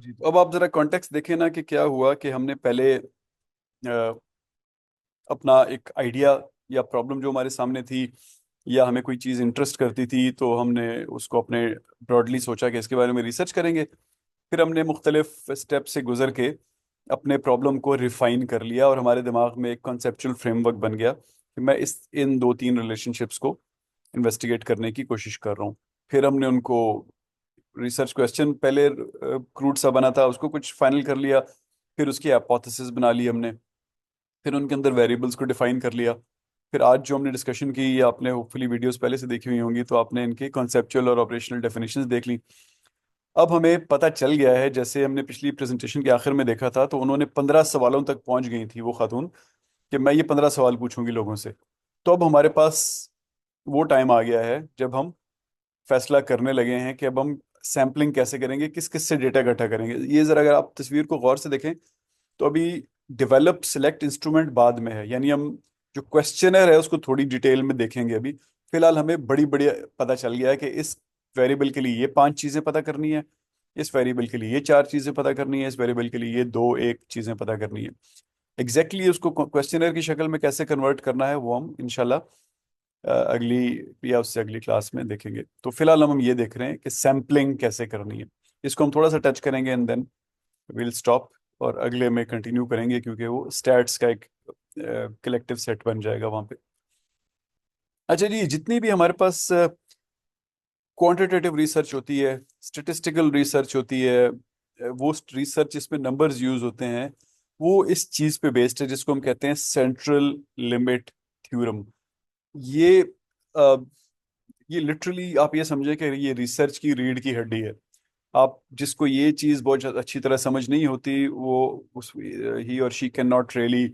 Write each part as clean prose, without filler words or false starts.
जी, तो अब आप जरा कॉन्टेक्स्ट देखें ना कि क्या हुआ कि हमने पहले अपना एक आइडिया या प्रॉब्लम जो हमारे सामने थी या हमें कोई चीज़ इंटरेस्ट करती थी तो हमने उसको अपने ब्रॉडली सोचा कि इसके बारे में रिसर्च करेंगे। फिर हमने मुख्तलिफ स्टेप से गुजर के अपने प्रॉब्लम को रिफाइन कर लिया और हमारे दिमाग में एक कॉन्सेप्चुअल फ्रेमवर्क बन गया कि मैं इस इन दो तीन रिलेशनशिप्स को इन्वेस्टिगेट करने की कोशिश कर रहा हूँ। फिर हमने उनको रिसर्च क्वेश्चन पहले क्रूड सा बना था उसको कुछ फाइनल कर लिया। फिर उसकी हाइपोथेसिस बना ली हमने। फिर उनके अंदर वेरिएबल्स को डिफाइन कर लिया। फिर आज जो हमने डिस्कशन की या आपने होपफुली वीडियोस पहले से देखी हुई होंगी तो आपने इनके कॉन्सेप्चुअल और ऑपरेशनल डेफिनेशंस देख ली। अब हमें पता चल गया है, जैसे हमने पिछली प्रेजेंटेशन के आखिर में देखा था, तो उन्होंने 15 सवालों तक पहुंच गई थी वो खातून कि मैं ये 15 सवाल पूछूंगी लोगों से। तो अब हमारे पास वो टाइम आ गया है जब हम फैसला करने लगे हैं कि अब हम सैम्पलिंग कैसे करेंगे, किस किस से डेटा इकट्ठा करेंगे। ये जरा अगर आप तस्वीर को गौर से देखें तो अभी डेवलप सिलेक्ट इंस्ट्रूमेंट बाद में है, यानी हम जो क्वेश्चनर है उसको थोड़ी डिटेल में देखेंगे अभी। फिलहाल हमें बड़ी बड़ी पता चल गया है कि इस वेरिएबल के लिए ये 5 चीजें पता करनी है, इस वेरिएबल के लिए ये 4 चीजें पता करनी है, इस वेरिएबल के लिए ये दो एक चीजें पता करनी है। एग्जैक्टली उसको क्वेश्चनर की शक्ल में कैसे कन्वर्ट करना है वो हम इंशाल्लाह अगली या उससे अगली क्लास में देखेंगे। तो फिलहाल हम ये देख रहे हैं कि सैम्पलिंग कैसे करनी है। इसको हम थोड़ा सा टच करेंगे एंड देन विल स्टॉप और अगले में कंटिन्यू करेंगे, क्योंकि वो स्टैट्स का एक कलेक्टिव सेट बन जाएगा वहां पे। अच्छा जी, जितनी भी हमारे पास क्वांटिटेटिव रिसर्च होती है, स्टेटिस्टिकल रिसर्च होती है, वो रिसर्च जिसमें नंबर्स यूज होते हैं, वो इस चीज पे बेस्ड है जिसको हम कहते हैं सेंट्रल लिमिट थ्योरम। ये अ, ये लिटरली आप ये समझे कि ये रिसर्च की रीढ़ की हड्डी है। आप जिसको ये चीज बहुत अच्छी तरह समझ नहीं होती वो उस ही और she can not really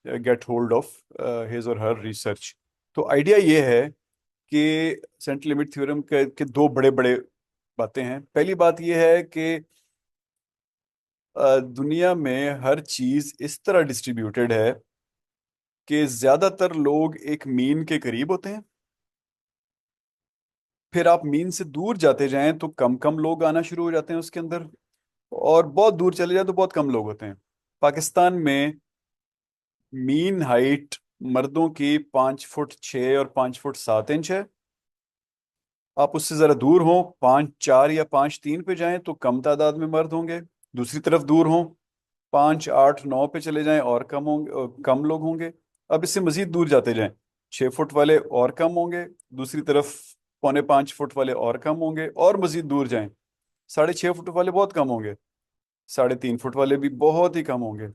get hold of his और हर रिसर्च। तो आइडिया ये है कि सेंट्रल लिमिट थ्योरम के दो बड़े बड़े बातें हैं। पहली बात ये है कि दुनिया में हर चीज इस तरह डिस्ट्रीब्यूटेड है कि ज्यादातर लोग एक मीन के करीब होते हैं। फिर आप मीन से दूर जाते जाएं तो कम कम लोग आना शुरू हो जाते हैं उसके अंदर, और बहुत दूर चले जाए तो बहुत कम लोग होते हैं। पाकिस्तान में मीन हाइट मर्दों की 5 फुट 6 और 5 फुट 7 इंच है। आप उससे जरा दूर हो 5 4 या 5 3 पे जाएं तो कम तादाद में मर्द होंगे। दूसरी तरफ दूर हो 5 8 9 पे चले जाएं और कम होंगे, कम लोग होंगे। अब इससे मजीद दूर जाते जाएं 6 फुट वाले और कम होंगे। दूसरी तरफ 4.5 फुट वाले और कम होंगे, और मजीद दूर जाएं 6.5 फुट वाले बहुत कम होंगे, 3.5 फुट वाले भी बहुत ही कम होंगे।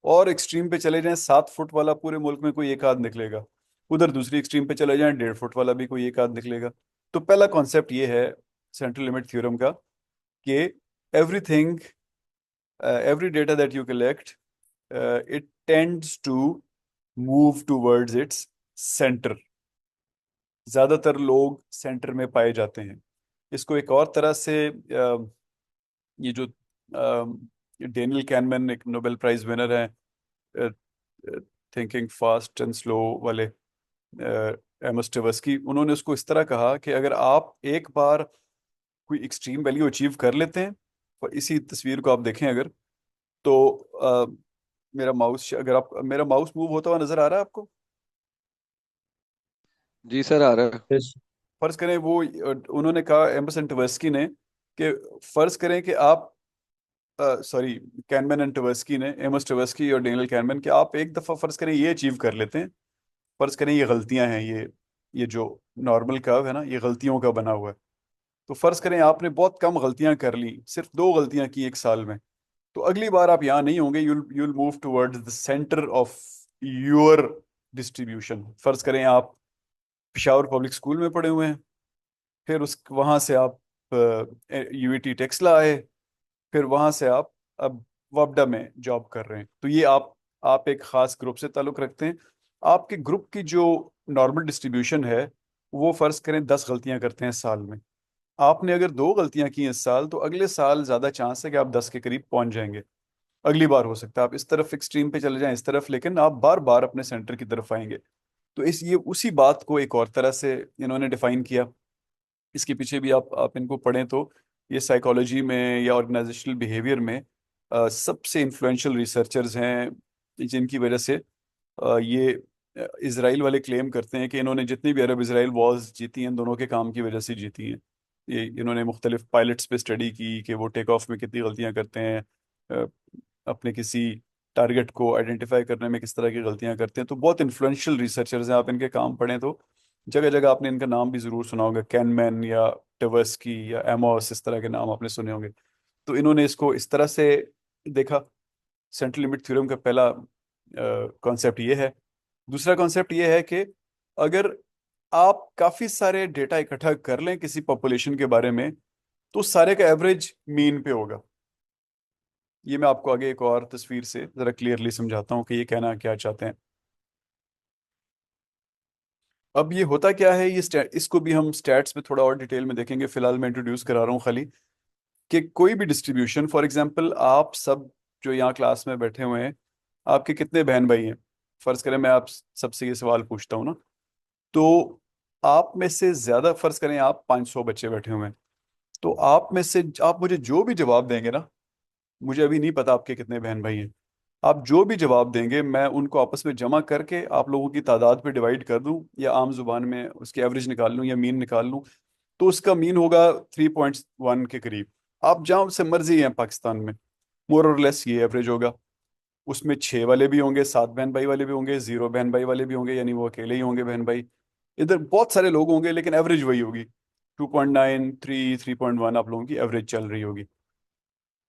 और एक्सट्रीम पे चले जाएं 7 फुट वाला पूरे मुल्क में कोई एक आध निकलेगा। उधर दूसरी एक्सट्रीम पे चले जाएं 1.5 फुट वाला भी कोई एक आध निकलेगा। तो पहला कॉन्सेप्ट ये है सेंट्रल लिमिट थ्योरम का कि everything, every data that you collect, it tends to move towards its centre. ज्यादातर लोग सेंटर में पाए जाते हैं। इसको एक और तरह से ये जो डेनियल कैनमैन एक नोबेल प्राइज विनर है थिंकिंग फास्ट एंड स्लो वाले, एमोस टेवस्की, उन्होंने उसको इस तरह कहा कि अगर आप एक बार कोई एक्सट्रीम वैल्यू अचीव कर लेते हैं, और इसी तस्वीर को आप देखें अगर, तो मेरा माउस, अगर आप मेरा माउस मूव होता हुआ नजर आ रहा है आपको? जी सर, आ रहा है। यस। फर्ज करें वो उन्होंने कहा एमोस एंड टेवस्की ने कि फर्ज करें कि आप, सॉरी, कैनमैन एंड टेवस्की ने, एमोस टेवस्की और डेनियल कैनमैन, कि आप एक दफा फर्ज करें ये अचीव कर लेते हैं। फर्ज करें ये गलतियां हैं, ये जो नॉर्मल कर्व है ना, ये गलतियों का बना हुआ है। तो फर्ज करें आपने बहुत कम गलतियां कर ली, सिर्फ 2 गलतियां की एक साल में। तो अगली बार आप यहाँ नहीं होंगे, you'll you'll move towards the centre of your distribution. फर्ज करें आप पिशावर पब्लिक स्कूल में पढ़े हुए हैं, फिर उस वहां से आप यूईटी टेक्सला आए, फिर वहां से आप अब वापडा में जॉब कर रहे हैं। तो ये आप एक खास ग्रुप से ताल्लुक रखते हैं। आपके ग्रुप की जो नॉर्मल डिस्ट्रीब्यूशन है वो फर्ज करें 10 गलतियां करते हैं साल में। आपने अगर 2 गलतियां की इस साल, तो अगले साल ज्यादा चांस है कि आप 10 के करीब पहुंच जाएंगे। अगली बार हो सकता है आप इस तरफ एक्सट्रीम पे चले जाएं, इस तरफ, लेकिन आप बार बार अपने सेंटर की तरफ आएंगे। तो इस ये उसी बात को एक और तरह से इन्होंने डिफाइन किया। इसके पीछे भी आप इनको पढ़ें तो ये साइकोलॉजी में या ऑर्गेनाइजेशनल बिहेवियर में सबसे इन्फ्लुएंशियल रिसर्चर्स हैं, जिनकी वजह से ये इसराइल वाले क्लेम करते हैं कि इन्होंने जितनी भी अरब इसराइल वॉर्स जीती हैं दोनों के काम की वजह से जीती हैं। ये इन्होंने मुख्तलिफ पायलट्स पे स्टडी की कि वो टेक ऑफ में कितनी गलतियां करते हैं, अ, अपने किसी टारगेट को आइडेंटिफाई करने में किस तरह की गलतियां करते हैं। तो बहुत इन्फ्लुएंशियल रिसर्चर्स हैं, आप इनके काम पढ़ें तो जगह जगह आपने इनका नाम भी ज़रूर सुना होगा, कैनमैन या टवर्स्की या एमोस, इस तरह के नाम आपने सुने होंगे। तो इन्होंने इसको इस तरह से देखा। सेंट्रल लिमिट थ्योरम का पहला कॉन्सेप्ट ये है। दूसरा कॉन्सेप्ट ये है कि अगर आप काफी सारे डेटा इकट्ठा कर लें किसी पॉपुलेशन के बारे में, तो सारे का एवरेज मीन पे होगा। ये मैं आपको आगे एक और तस्वीर से जरा क्लियरली समझाता हूँ कि ये कहना क्या चाहते हैं। अब ये होता क्या है, ये इसको भी हम स्टैट्स में थोड़ा और डिटेल में देखेंगे, फिलहाल मैं इंट्रोड्यूस करा रहा हूँ खाली। कि कोई भी डिस्ट्रीब्यूशन, फॉर एग्जांपल आप सब जो यहाँ क्लास में बैठे हुए हैं, आपके कितने बहन भाई हैं? फर्ज करें मैं आप सबसे ये सवाल पूछता हूँ ना, तो आप में से ज्यादा, फर्ज करें आप 500 बच्चे बैठे हुए हैं, तो आप में से आप मुझे जो भी जवाब देंगे ना, मुझे अभी नहीं पता आपके कितने बहन भाई हैं, आप जो भी जवाब देंगे मैं उनको आपस में जमा करके आप लोगों की तादाद पे डिवाइड कर दूं, या आम जुबान में उसकी एवरेज निकाल लूं या मीन निकाल लूं, तो उसका मीन होगा 3.1 के करीब। आप जहां से मर्जी हैं पाकिस्तान में, मोर और लेस ये एवरेज होगा। उसमें 6 वाले भी होंगे, 7 बहन भाई वाले भी होंगे, 0 बहन भाई वाले भी होंगे, यानी वो अकेले ही होंगे बहन भाई। इधर बहुत सारे लोग होंगे लेकिन एवरेज वही होगी, 2.9, 3.1 आप लोगों की एवरेज चल रही होगी।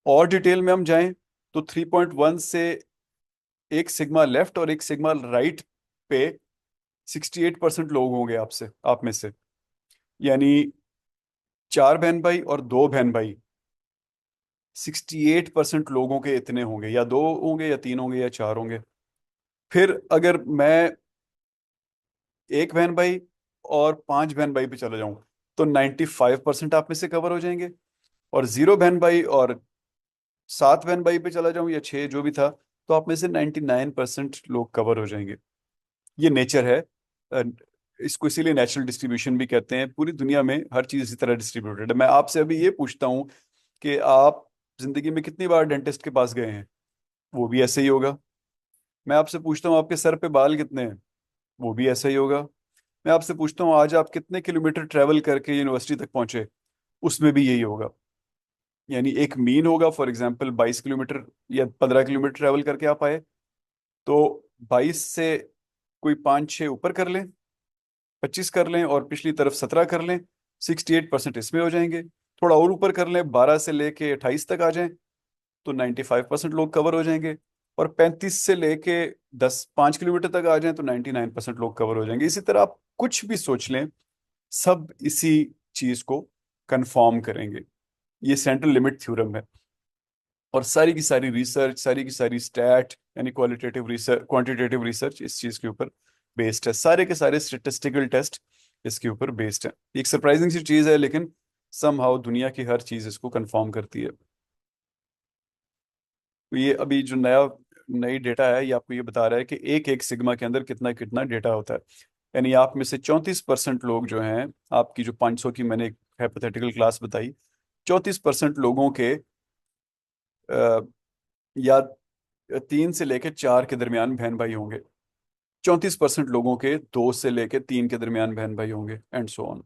और डिटेल में हम जाएं तो 3.1 से एक सिग्मा लेफ्ट और एक सिग्मा राइट पे 68% लोग होंगे आपसे, आप में से, यानी 4 बहन भाई और 2 बहन भाई, 68% लोगों के इतने होंगे, या दो होंगे या तीन होंगे या चार होंगे। फिर अगर मैं एक बहन भाई और 5 बहन भाई पे चला जाऊं, तो 95% आप में से कवर हो जाएंगे। और 0 बहन भाई और 7 बहन भाई पे चला जाऊं या 6, जो भी था, तो आप में से 99% लोग कवर हो जाएंगे। ये नेचर है। अ, इसको इसीलिए नेचुरल डिस्ट्रीब्यूशन भी कहते हैं। पूरी दुनिया में हर चीज इसी तरह डिस्ट्रीब्यूटेड है। मैं आपसे अभी ये पूछता हूँ कि आप जिंदगी में कितनी बार डेंटिस्ट के पास गए हैं, वो भी ऐसे ही होगा। मैं आपसे पूछता हूँ आपके सर पे बाल कितने हैं, वो भी ऐसा ही होगा। मैं आपसे पूछता हूँ आज आप कितने किलोमीटर ट्रेवल करके यूनिवर्सिटी तक पहुंचे, उसमें भी यही होगा। यानी एक मीन होगा, फॉर एग्जांपल 22 किलोमीटर या 15 किलोमीटर ट्रेवल करके आप आए, तो 22 से कोई 5-6 ऊपर कर लें, 25 कर लें, और पिछली तरफ 17 कर लें, 68% इसमें हो जाएंगे। थोड़ा और ऊपर कर लें, 12 से लेके 28 तक आ जाएं, तो 95% लोग कवर हो जाएंगे। और 35 से लेके 5 किलोमीटर तक आ जाएं तो 99% लोग कवर हो जाएंगे। इसी तरह आप कुछ भी सोच लें, सब इसी चीज को कंफर्म करेंगे। ये सेंट्रल लिमिट थ्योरम है। और सारी की सारी रिसर्च, सारी की सारी स्टैट यानी क्वालिटेटिव रिसर्च, क्वांटिटेटिव रिसर्च इस चीज के ऊपर बेस्ड है। सारे के सारे स्टेटिस्टिकल टेस्ट इसके ऊपर बेस्ड है। एक सरप्राइजिंग सी चीज है, लेकिन समहाउ दुनिया की हर चीज इसको कंफर्म करती है। तो ये अभी जो नई डेटा है, ये आपको ये बता रहा है कि एक एक सिग्मा के अंदर कितना कितना डेटा होता है। यानी आप में से 34% लोग जो हैं, आपकी जो 500 की मैंने एक हाइपोथेटिकल क्लास बताई, 34% लोगों के या 3 से लेकर 4 के दरमियान बहन भाई होंगे। 34% लोगों के 2 से लेकर 3 के दरमियान बहन भाई होंगे, एंड सो ऑन।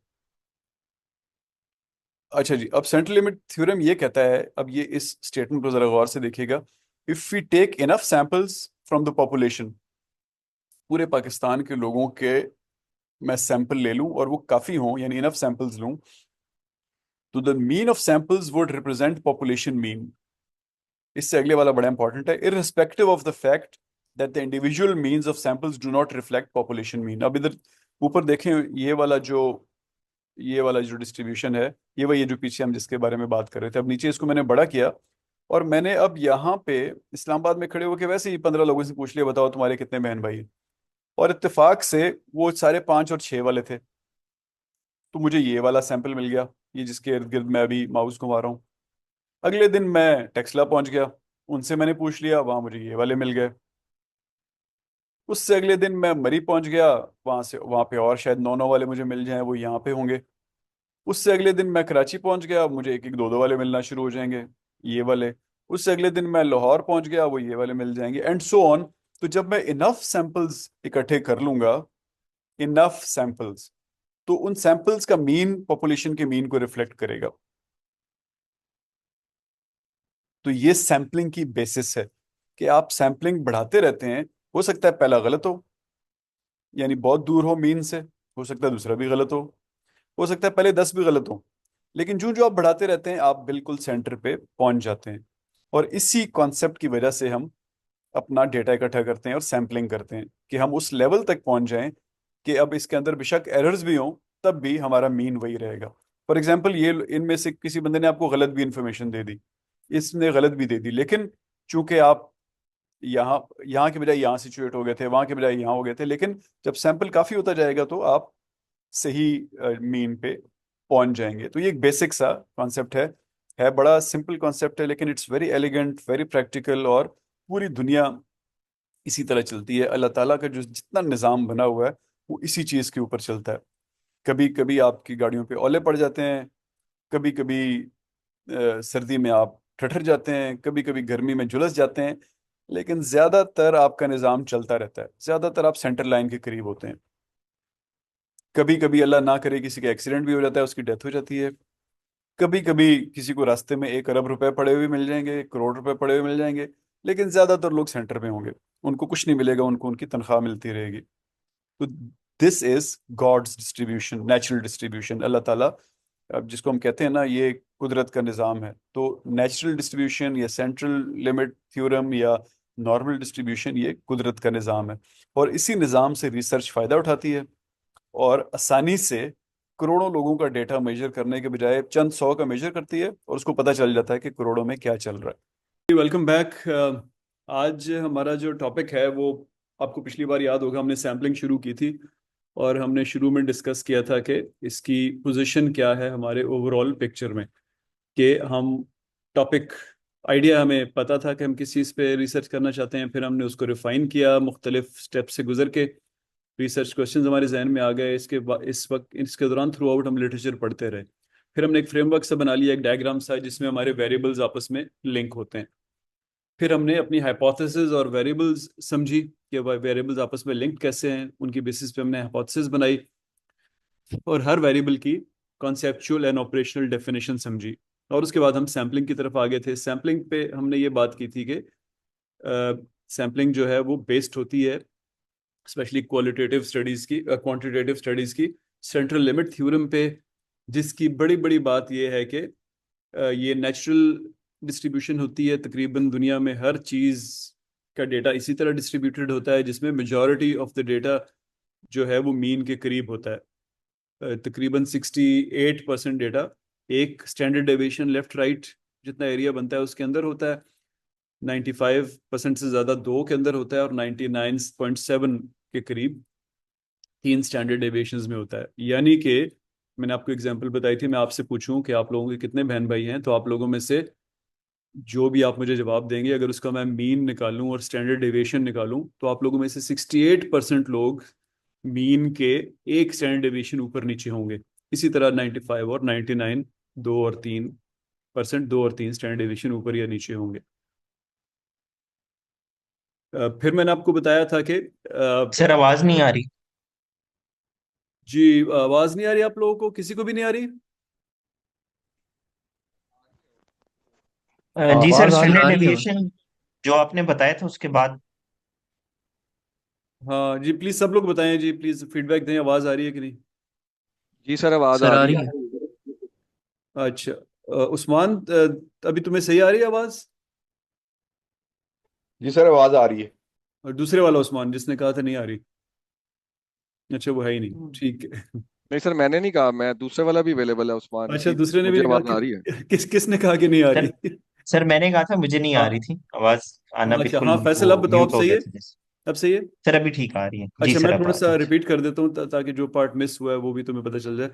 अच्छा जी, अब सेंट्रल लिमिट थ्योरम ये कहता है, अब ये इस स्टेटमेंट को जरा गौर से देखिएगा। If we take enough samples from the population, पूरे पाकिस्तान के लोगों के मैं सैंपल ले लूं और वो काफी हों, यानी इनफ सैंपल्स लूं, तो the mean of samples would represent population mean. इससे अगले वाला बड़ा इंपॉर्टेंट है, irrespective of the fact that the individual means of samples do not reflect population mean. अब इधर ऊपर देखें, ये वाला जो डिस्ट्रीब्यूशन है, ये वही है जो पीछे हम जिसके बारे में बात कर रहे थे। अब नीचे इसको मैंने बड़ा किया, और मैंने अब यहाँ पे इस्लामाबाद में खड़े होकर वैसे ही 15 लोगों से पूछ लिया, बताओ तुम्हारे कितने बहन भाई हैं? और इत्तेफाक से वो सारे 5 और 6 वाले थे, तो मुझे ये वाला सैंपल मिल गया, ये जिसके इर्द गिर्द मैं अभी माउस घुमा रहा हूँ। अगले दिन मैं टेक्सला पहुंच गया, उनसे मैंने पूछ लिया, वहां मुझे ये वाले मिल गए। उससे अगले दिन मैं मरी पहुंच गया, वहां पे और शायद 9 9 वाले मुझे मिल जाएं, वो यहाँ पे होंगे। उससे अगले दिन मैं कराची पहुंच गया, मुझे एक एक दो दो वाले मिलना शुरू हो जाएंगे, ये वाले। उससे अगले दिन मैं लाहौर पहुंच गया, वो ये वाले मिल जाएंगे, एंड सो ऑन। तो जब मैं इनफ सैंपल्स इकट्ठे कर लूंगा, इनफ सैंपल्स, तो उन सैंपल्स का मीन पॉपुलेशन के मीन को रिफ्लेक्ट करेगा। तो ये सैंपलिंग की बेसिस है कि आप सैंपलिंग बढ़ाते रहते हैं। हो सकता है पहला गलत हो, यानी बहुत दूर हो मीन से, हो सकता है दूसरा भी गलत हो सकता है पहले 10 भी गलत हो, लेकिन जो जो आप बढ़ाते रहते हैं आप बिल्कुल सेंटर पे पहुंच जाते हैं। और इसी कॉन्सेप्ट की वजह से हम अपना डेटा इकट्ठा करते हैं और सैंपलिंग करते हैं कि हम उस लेवल तक पहुंच जाएं कि अब इसके अंदर बेशक एरर्स भी हों, तब भी हमारा मीन वही रहेगा। फॉर एग्जाम्पल, ये इनमें से किसी बंदे ने आपको गलत भी इंफॉर्मेशन दे दी, इसने गलत भी दे दी, लेकिन चूंकि आप यहाँ यहाँ के बजाय यहाँ सिचुएट हो गए थे, वहां के बजाय यहाँ हो गए थे, लेकिन जब सैंपल काफी होता जाएगा तो आप सही मीन पे पहुंच जाएंगे। तो ये एक बेसिक सा कॉन्सेप्ट है बड़ा सिंपल कॉन्सेप्ट है, लेकिन it's very elegant, very practical, और पूरी दुनिया इसी तरह चलती है। अल्लाह ताला का जो जितना निज़ाम बना हुआ है वो इसी चीज़ के ऊपर चलता है। कभी कभी आपकी गाड़ियों पे ओले पड़ जाते हैं, कभी कभी सर्दी में आप ठठर जाते हैं, कभी कभी गर्मी में झुलस जाते हैं, लेकिन ज्यादातर आपका निज़ाम चलता रहता है, ज्यादातर आप सेंटर लाइन के करीब होते हैं। कभी कभी अल्लाह ना करे किसी का एक्सीडेंट भी हो जाता है, उसकी डेथ हो जाती है। कभी कभी किसी को रास्ते में 1 अरब रुपए पड़े हुए मिल जाएंगे, 1 करोड़ रुपए पड़े हुए मिल जाएंगे, लेकिन ज्यादातर लोग सेंटर में होंगे, उनको कुछ नहीं मिलेगा, उनको उनकी तनख्वाह मिलती रहेगी। तो this is God's distribution, natural distribution. Allah ताला, अब जिसको हम कहते हैं ना, ये कुदरत का निज़ाम है। तो नेचुरल डिस्ट्रीब्यूशन या सेंट्रल लिमिट थ्योरम या नॉर्मल डिस्ट्रीब्यूशन, ये कुदरत का निज़ाम है। और इसी निज़ाम से रिसर्च फ़ायदा उठाती है, और आसानी से करोड़ों लोगों का डेटा मेजर करने के बजाय चंद सौ का मेजर करती है, और उसको पता चल जाता है कि करोड़ों में क्या चल रहा है। Welcome back. आज हमारा जो टॉपिक है वो, आपको पिछली बार याद होगा हमने सैम्पलिंग शुरू की थी, और हमने शुरू में डिस्कस किया था कि इसकी पोजीशन क्या है हमारे ओवरऑल पिक्चर में, कि हम टॉपिक आइडिया हमें पता था कि हम किस चीज़ पे रिसर्च करना चाहते हैं, फिर हमने उसको रिफाइन किया मुख्तलिफ स्टेप से गुजर के, रिसर्च क्वेश्चंस हमारे जहन में आ गए। इस वक्त इसके दौरान थ्रू आउट हम लिटरेचर पढ़ते रहे। फिर हमने एक फ्रेमवर्क सा बना लिया, एक डायग्राम सा, जिसमें हमारे वेरिएबल्स आपस में लिंक होते हैं। फिर हमने अपनी हाइपोथेसिस और वेरिएबल्स समझी कि वेरिएबल्स आपस में लिंक कैसे हैं, उनकी बेसिस पे हमने हाइपोथेसिस बनाई, और हर वेरिएबल की कॉन्सेप्चुअल एंड ऑपरेशनल डेफिनेशन समझी। और उसके बाद हम सैम्पलिंग की तरफ आगे थे। सैम्पलिंग पे हमने ये बात की थी कि सैम्पलिंग जो है वो बेस्ड होती है स्पेशली क्वालिटेटिव स्टडीज की, क्वांटिटेटिव स्टडीज की, सेंट्रल लिमिट थ्योरम पे, जिसकी बड़ी बड़ी बात यह है कि ये नेचुरल डिस्ट्रीब्यूशन होती है। तकरीबन दुनिया में हर चीज़ का डेटा इसी तरह डिस्ट्रीब्यूटेड होता है, जिसमें मेजॉरिटी ऑफ द डेटा जो है वो मीन के करीब होता है। तकरीबन 68% डेटा एक स्टैंडर्ड डेविएशन लेफ्ट राइट जितना एरिया बनता है उसके अंदर होता है, 95% से ज़्यादा दो के अंदर होता है, और 99.7 के करीब तीन स्टैंडर्ड डेविएशंस में होता है। यानी कि मैंने आपको एग्जांपल बताई थी, मैं आपसे पूछूं कि आप लोगों के कितने बहन भाई हैं, तो आप लोगों में से जो भी आप मुझे जवाब देंगे, अगर उसका मैं मीन निकालूं और स्टैंडर्ड डेविएशन निकालूं, तो आप लोगों में से 68% लोग मीन के एक स्टैंडर्ड डेविएशन ऊपर नीचे होंगे। इसी तरह 95 और 99, 2 और 3%, 2 और 3 स्टैंडर्ड डेविएशन ऊपर या नीचे होंगे। फिर मैंने आपको बताया था कि सर आवाज नहीं आ रही। जी, आवाज नहीं आ रही आप लोगों को? किसी को भी नहीं आ रही? जी सर, आवाज आ रही स्टैंडर्ड आ रही है। डेविएशन जो आपने बताया था उसके बाद। हाँ जी, प्लीज सब लोग बताएं जी, प्लीज फीडबैक दें, आवाज आ रही है कि नहीं? जी सर, आवाज सर आ आ रही रही है। है। अच्छा, उस्मान, अभी तुम्हें सही आ रही है आवाज? जी सर, आवाज आ रही है। और दूसरे वाला उस्मान जिसने कहा था नहीं आ रही? अच्छा, वो है ही नहीं, ठीक है। नहीं सर, मैंने नहीं कहा, मैं दूसरे वाला भी अवेलेबल है उस्मान अच्छा, की। दूसरे ने भी मुझे नहीं कहा आवाज आ रही है। किसने कहा कि नहीं आ सर रही? सर मैंने कहा था मुझे नहीं आ रही हाँ, थी आवाज। आना अच्छा, बिल्कुल हाँ फैसल, वो अब बताओ, अब म्यूट हो सही गया है? था जैसे। अब सही है? सर अभी ठीक आ रही है जी अच्छा, सर, मैं अब थोड़ा आ रही सा है। रिपीट कर देता हूँ ताकि जो पार्ट मिस हुआ है वो भी तुम्हें पता चल जाए।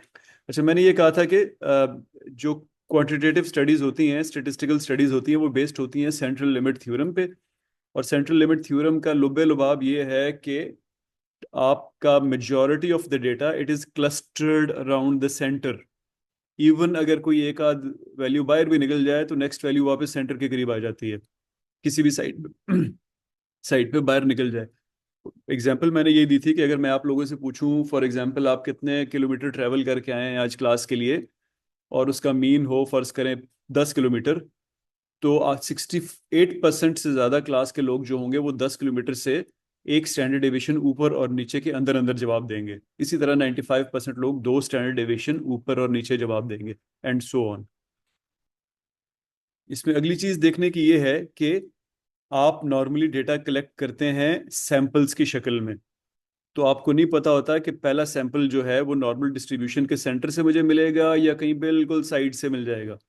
अच्छा, मैंने ये कहा था कि जो क्वांटिटेटिव स्टडीज होती हैं, स्टेटिस्टिकल स्टडीज होती हैं, वो बेस्ड होती हैं सेंट्रल लिमिट थ्योरम पे। और सेंट्रल लिमिट थ्योरम का लुब्बे लुबाब ये है कि आपका majority of the data it is clustered around the centre. Even अगर कोई एक आध वैल्यू बाहर भी निकल जाए तो नेक्स्ट वैल्यू वापस सेंटर के करीब आ जाती है, किसी भी साइड साइड पे बाहर निकल जाए। एग्जाम्पल मैंने ये दी थी कि अगर मैं आप लोगों से पूछूं फॉर एग्जाम्पल आप कितने किलोमीटर ट्रैवल करके आए हैं आज क्लास के लिए, और उसका मीन हो फर्ज करें 10 किलोमीटर, तो आज 68% से ज़्यादा क्लास के लोग जो होंगे वो 10 किलोमीटर से एक स्टैंडर्ड डेविएशन ऊपर और नीचे के अंदर अंदर जवाब देंगे। इसी तरह 95% लोग 2 स्टैंडर्ड डेविएशन ऊपर और नीचे जवाब देंगे, एंड सो ऑन। इसमें अगली चीज देखने की ये है कि आप नॉर्मली डेटा कलेक्ट करते हैं सैंपल्स की शक्ल में, तो आपको नहीं पता होता कि पहला सैंपल जो है वो नॉर्मल डिस्ट्रीब्यूशन के सेंटर से मुझे मिलेगा या कहीं बिल्कुल साइड से मिल जाएगा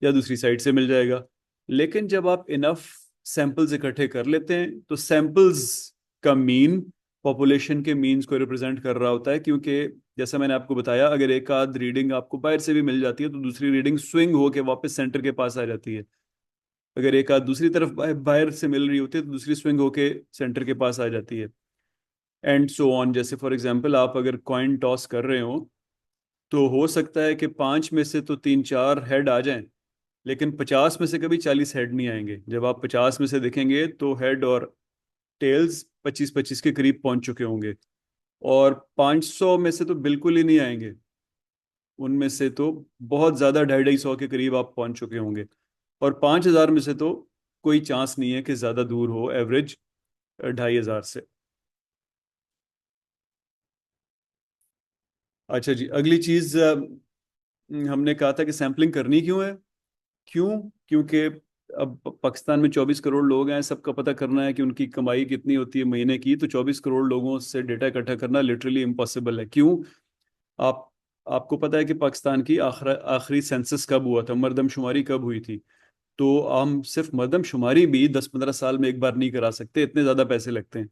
या दूसरी साइड से मिल जाएगा। लेकिन जब आप इनफ सैंपल्स इकट्ठे कर लेते हैं तो सैंपल्स का मीन पॉपुलेशन के मीन्स को रिप्रेजेंट कर रहा होता है, क्योंकि जैसा मैंने आपको बताया अगर एक आध रीडिंग आपको बाहर से भी मिल जाती है तो दूसरी रीडिंग स्विंग होके वापस सेंटर के पास आ जाती है। अगर एक आध दूसरी तरफ बाहर से मिल रही होती है तो दूसरी स्विंग होके सेंटर के पास आ जाती है, एंड सो ऑन। जैसे फॉर एग्जांपल आप अगर कॉइन टॉस कर रहे हो तो हो सकता है कि 5 में से तो 3 4 हेड आ जाएं, लेकिन 50 में से कभी 40 हेड नहीं आएंगे। जब आप 50 में से देखेंगे तो हेड और टेल्स 25 25 के करीब पहुंच चुके होंगे, और 500 में से तो बिल्कुल ही नहीं आएंगे, उनमें से तो बहुत ज़्यादा 250 250 के करीब आप पहुंच चुके होंगे, और 5000 में से तो कोई चांस नहीं है कि ज़्यादा दूर हो एवरेज 2500 से। अच्छा जी, अगली चीज़ हमने कहा था कि सैम्पलिंग करनी क्यों है। क्यों? क्योंकि अब पाकिस्तान में 24 करोड़ लोग हैं, सबका पता करना है कि उनकी कमाई कितनी होती है महीने की, तो 24 करोड़ लोगों से डेटा इकट्ठा करना लिटरली इम्पॉसिबल है। क्यों? आप आपको पता है कि पाकिस्तान की आखिरी सेंसस कब हुआ था, मरदमशुमारी कब हुई थी? तो हम सिर्फ मरदमशुमारी भी 10 15 साल में एक बार नहीं करा सकते, इतने ज़्यादा पैसे लगते हैं।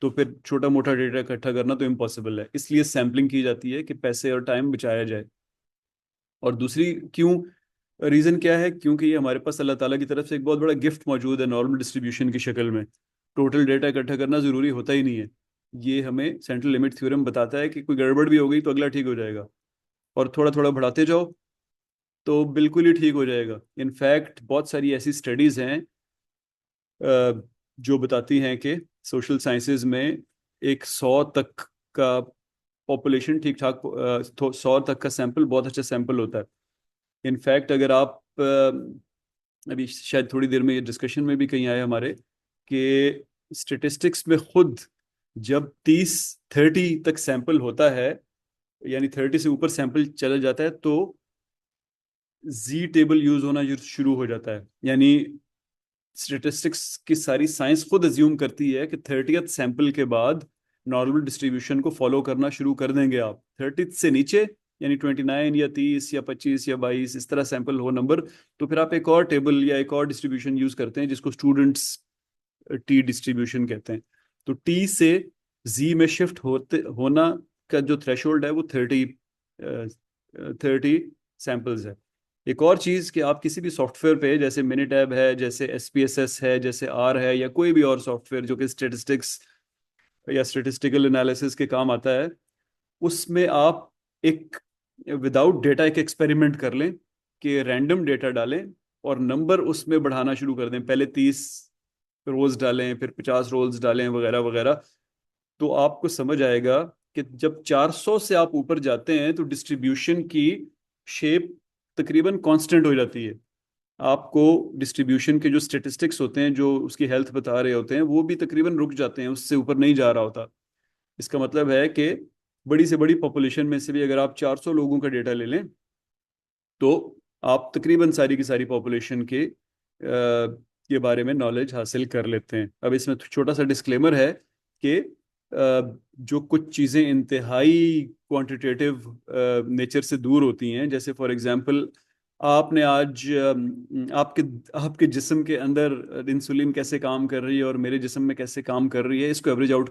तो फिर छोटा मोटा डेटा इकट्ठा करना तो इम्पॉसिबल है, इसलिए सैम्पलिंग की जाती है कि पैसे और टाइम बचाया जाए। और दूसरी क्यों रीज़न क्या है? क्योंकि ये हमारे पास अल्लाह ताला की तरफ से एक बहुत बड़ा गिफ्ट मौजूद है नॉर्मल डिस्ट्रीब्यूशन की शक्ल में। टोटल डेटा इकट्ठा करना ज़रूरी होता ही नहीं है। ये हमें सेंट्रल लिमिट थ्योरम बताता है कि कोई गड़बड़ भी हो गई तो अगला ठीक हो जाएगा, और थोड़ा थोड़ा बढ़ाते जाओ तो बिल्कुल ही ठीक हो जाएगा। इनफैक्ट बहुत सारी ऐसी स्टडीज़ हैं जो बताती हैं कि सोशल साइंसेज में एक 100 तक का पॉपुलेशन ठीक ठाक, 100 तक का सैंपल बहुत अच्छा सैंपल होता है। इनफैक्ट अगर आप अभी शायद थोड़ी देर में ये डिस्कशन में भी कहीं आए हमारे कि स्टेटिस्टिक्स में खुद जब 30 30 तक सैंपल होता है, यानी 30 से ऊपर सैंपल चला जाता है, तो जी टेबल यूज होना शुरू हो जाता है। यानी स्टेटिस्टिक्स की सारी साइंस खुद अज्यूम करती है कि 30th सैंपल के बाद नॉर्मल डिस्ट्रीब्यूशन को फॉलो करना शुरू कर देंगे आप। 30 से नीचे यानी 29 या 30 या 25 या 22 इस तरह सैंपल हो नंबर, तो फिर आप एक और टेबल या एक और डिस्ट्रीब्यूशन यूज करते हैं जिसको स्टूडेंट्स टी डिस्ट्रीब्यूशन कहते हैं। तो टी से जी में शिफ्ट होते होना का जो थ्रेशोल्ड है वो 30 सैंपल्स है। एक और चीज़ कि आप किसी भी सॉफ्टवेयर पे जैसे मिनिटैब है, जैसे एसपीएसएस है, जैसे आर है, या कोई भी और सॉफ्टवेयर जो कि स्टेटिस्टिक्स या स्टेटिस्टिकल एनालिसिस के काम आता है, उसमें आप एक विदाउट डेटा एक एक्सपेरिमेंट कर लें कि रैंडम डेटा डालें और नंबर उसमें बढ़ाना शुरू कर दें। पहले 30 रोज डालें, फिर 50 रोज डालें, वगैरह वगैरह। तो आपको समझ आएगा कि जब 400 से आप ऊपर जाते हैं तो डिस्ट्रीब्यूशन की शेप तकरीबन कांस्टेंट हो जाती है। आपको डिस्ट्रीब्यूशन के जो स्टेटिस्टिक्स होते हैं जो उसकी हेल्थ बता रहे होते हैं वो भी तकरीबन रुक जाते हैं, उससे ऊपर नहीं जा रहा होता। इसका मतलब है कि बड़ी से बड़ी पॉपुलेशन में से भी अगर आप 400 लोगों का डेटा ले लें तो आप तकरीबन सारी की सारी पॉपुलेशन के बारे में नॉलेज हासिल कर लेते हैं। अब इसमें छोटा सा डिस्क्लेमर है कि जो कुछ चीज़ें इंतहाई क्वांटिटेटिव नेचर से दूर होती हैं, जैसे फॉर एग्जांपल आपने आज आपके आपके जिस्म के अंदर इंसुलिन कैसे काम कर रही है और मेरे जिस्म में कैसे काम कर रही है, इसको एवरेज आउट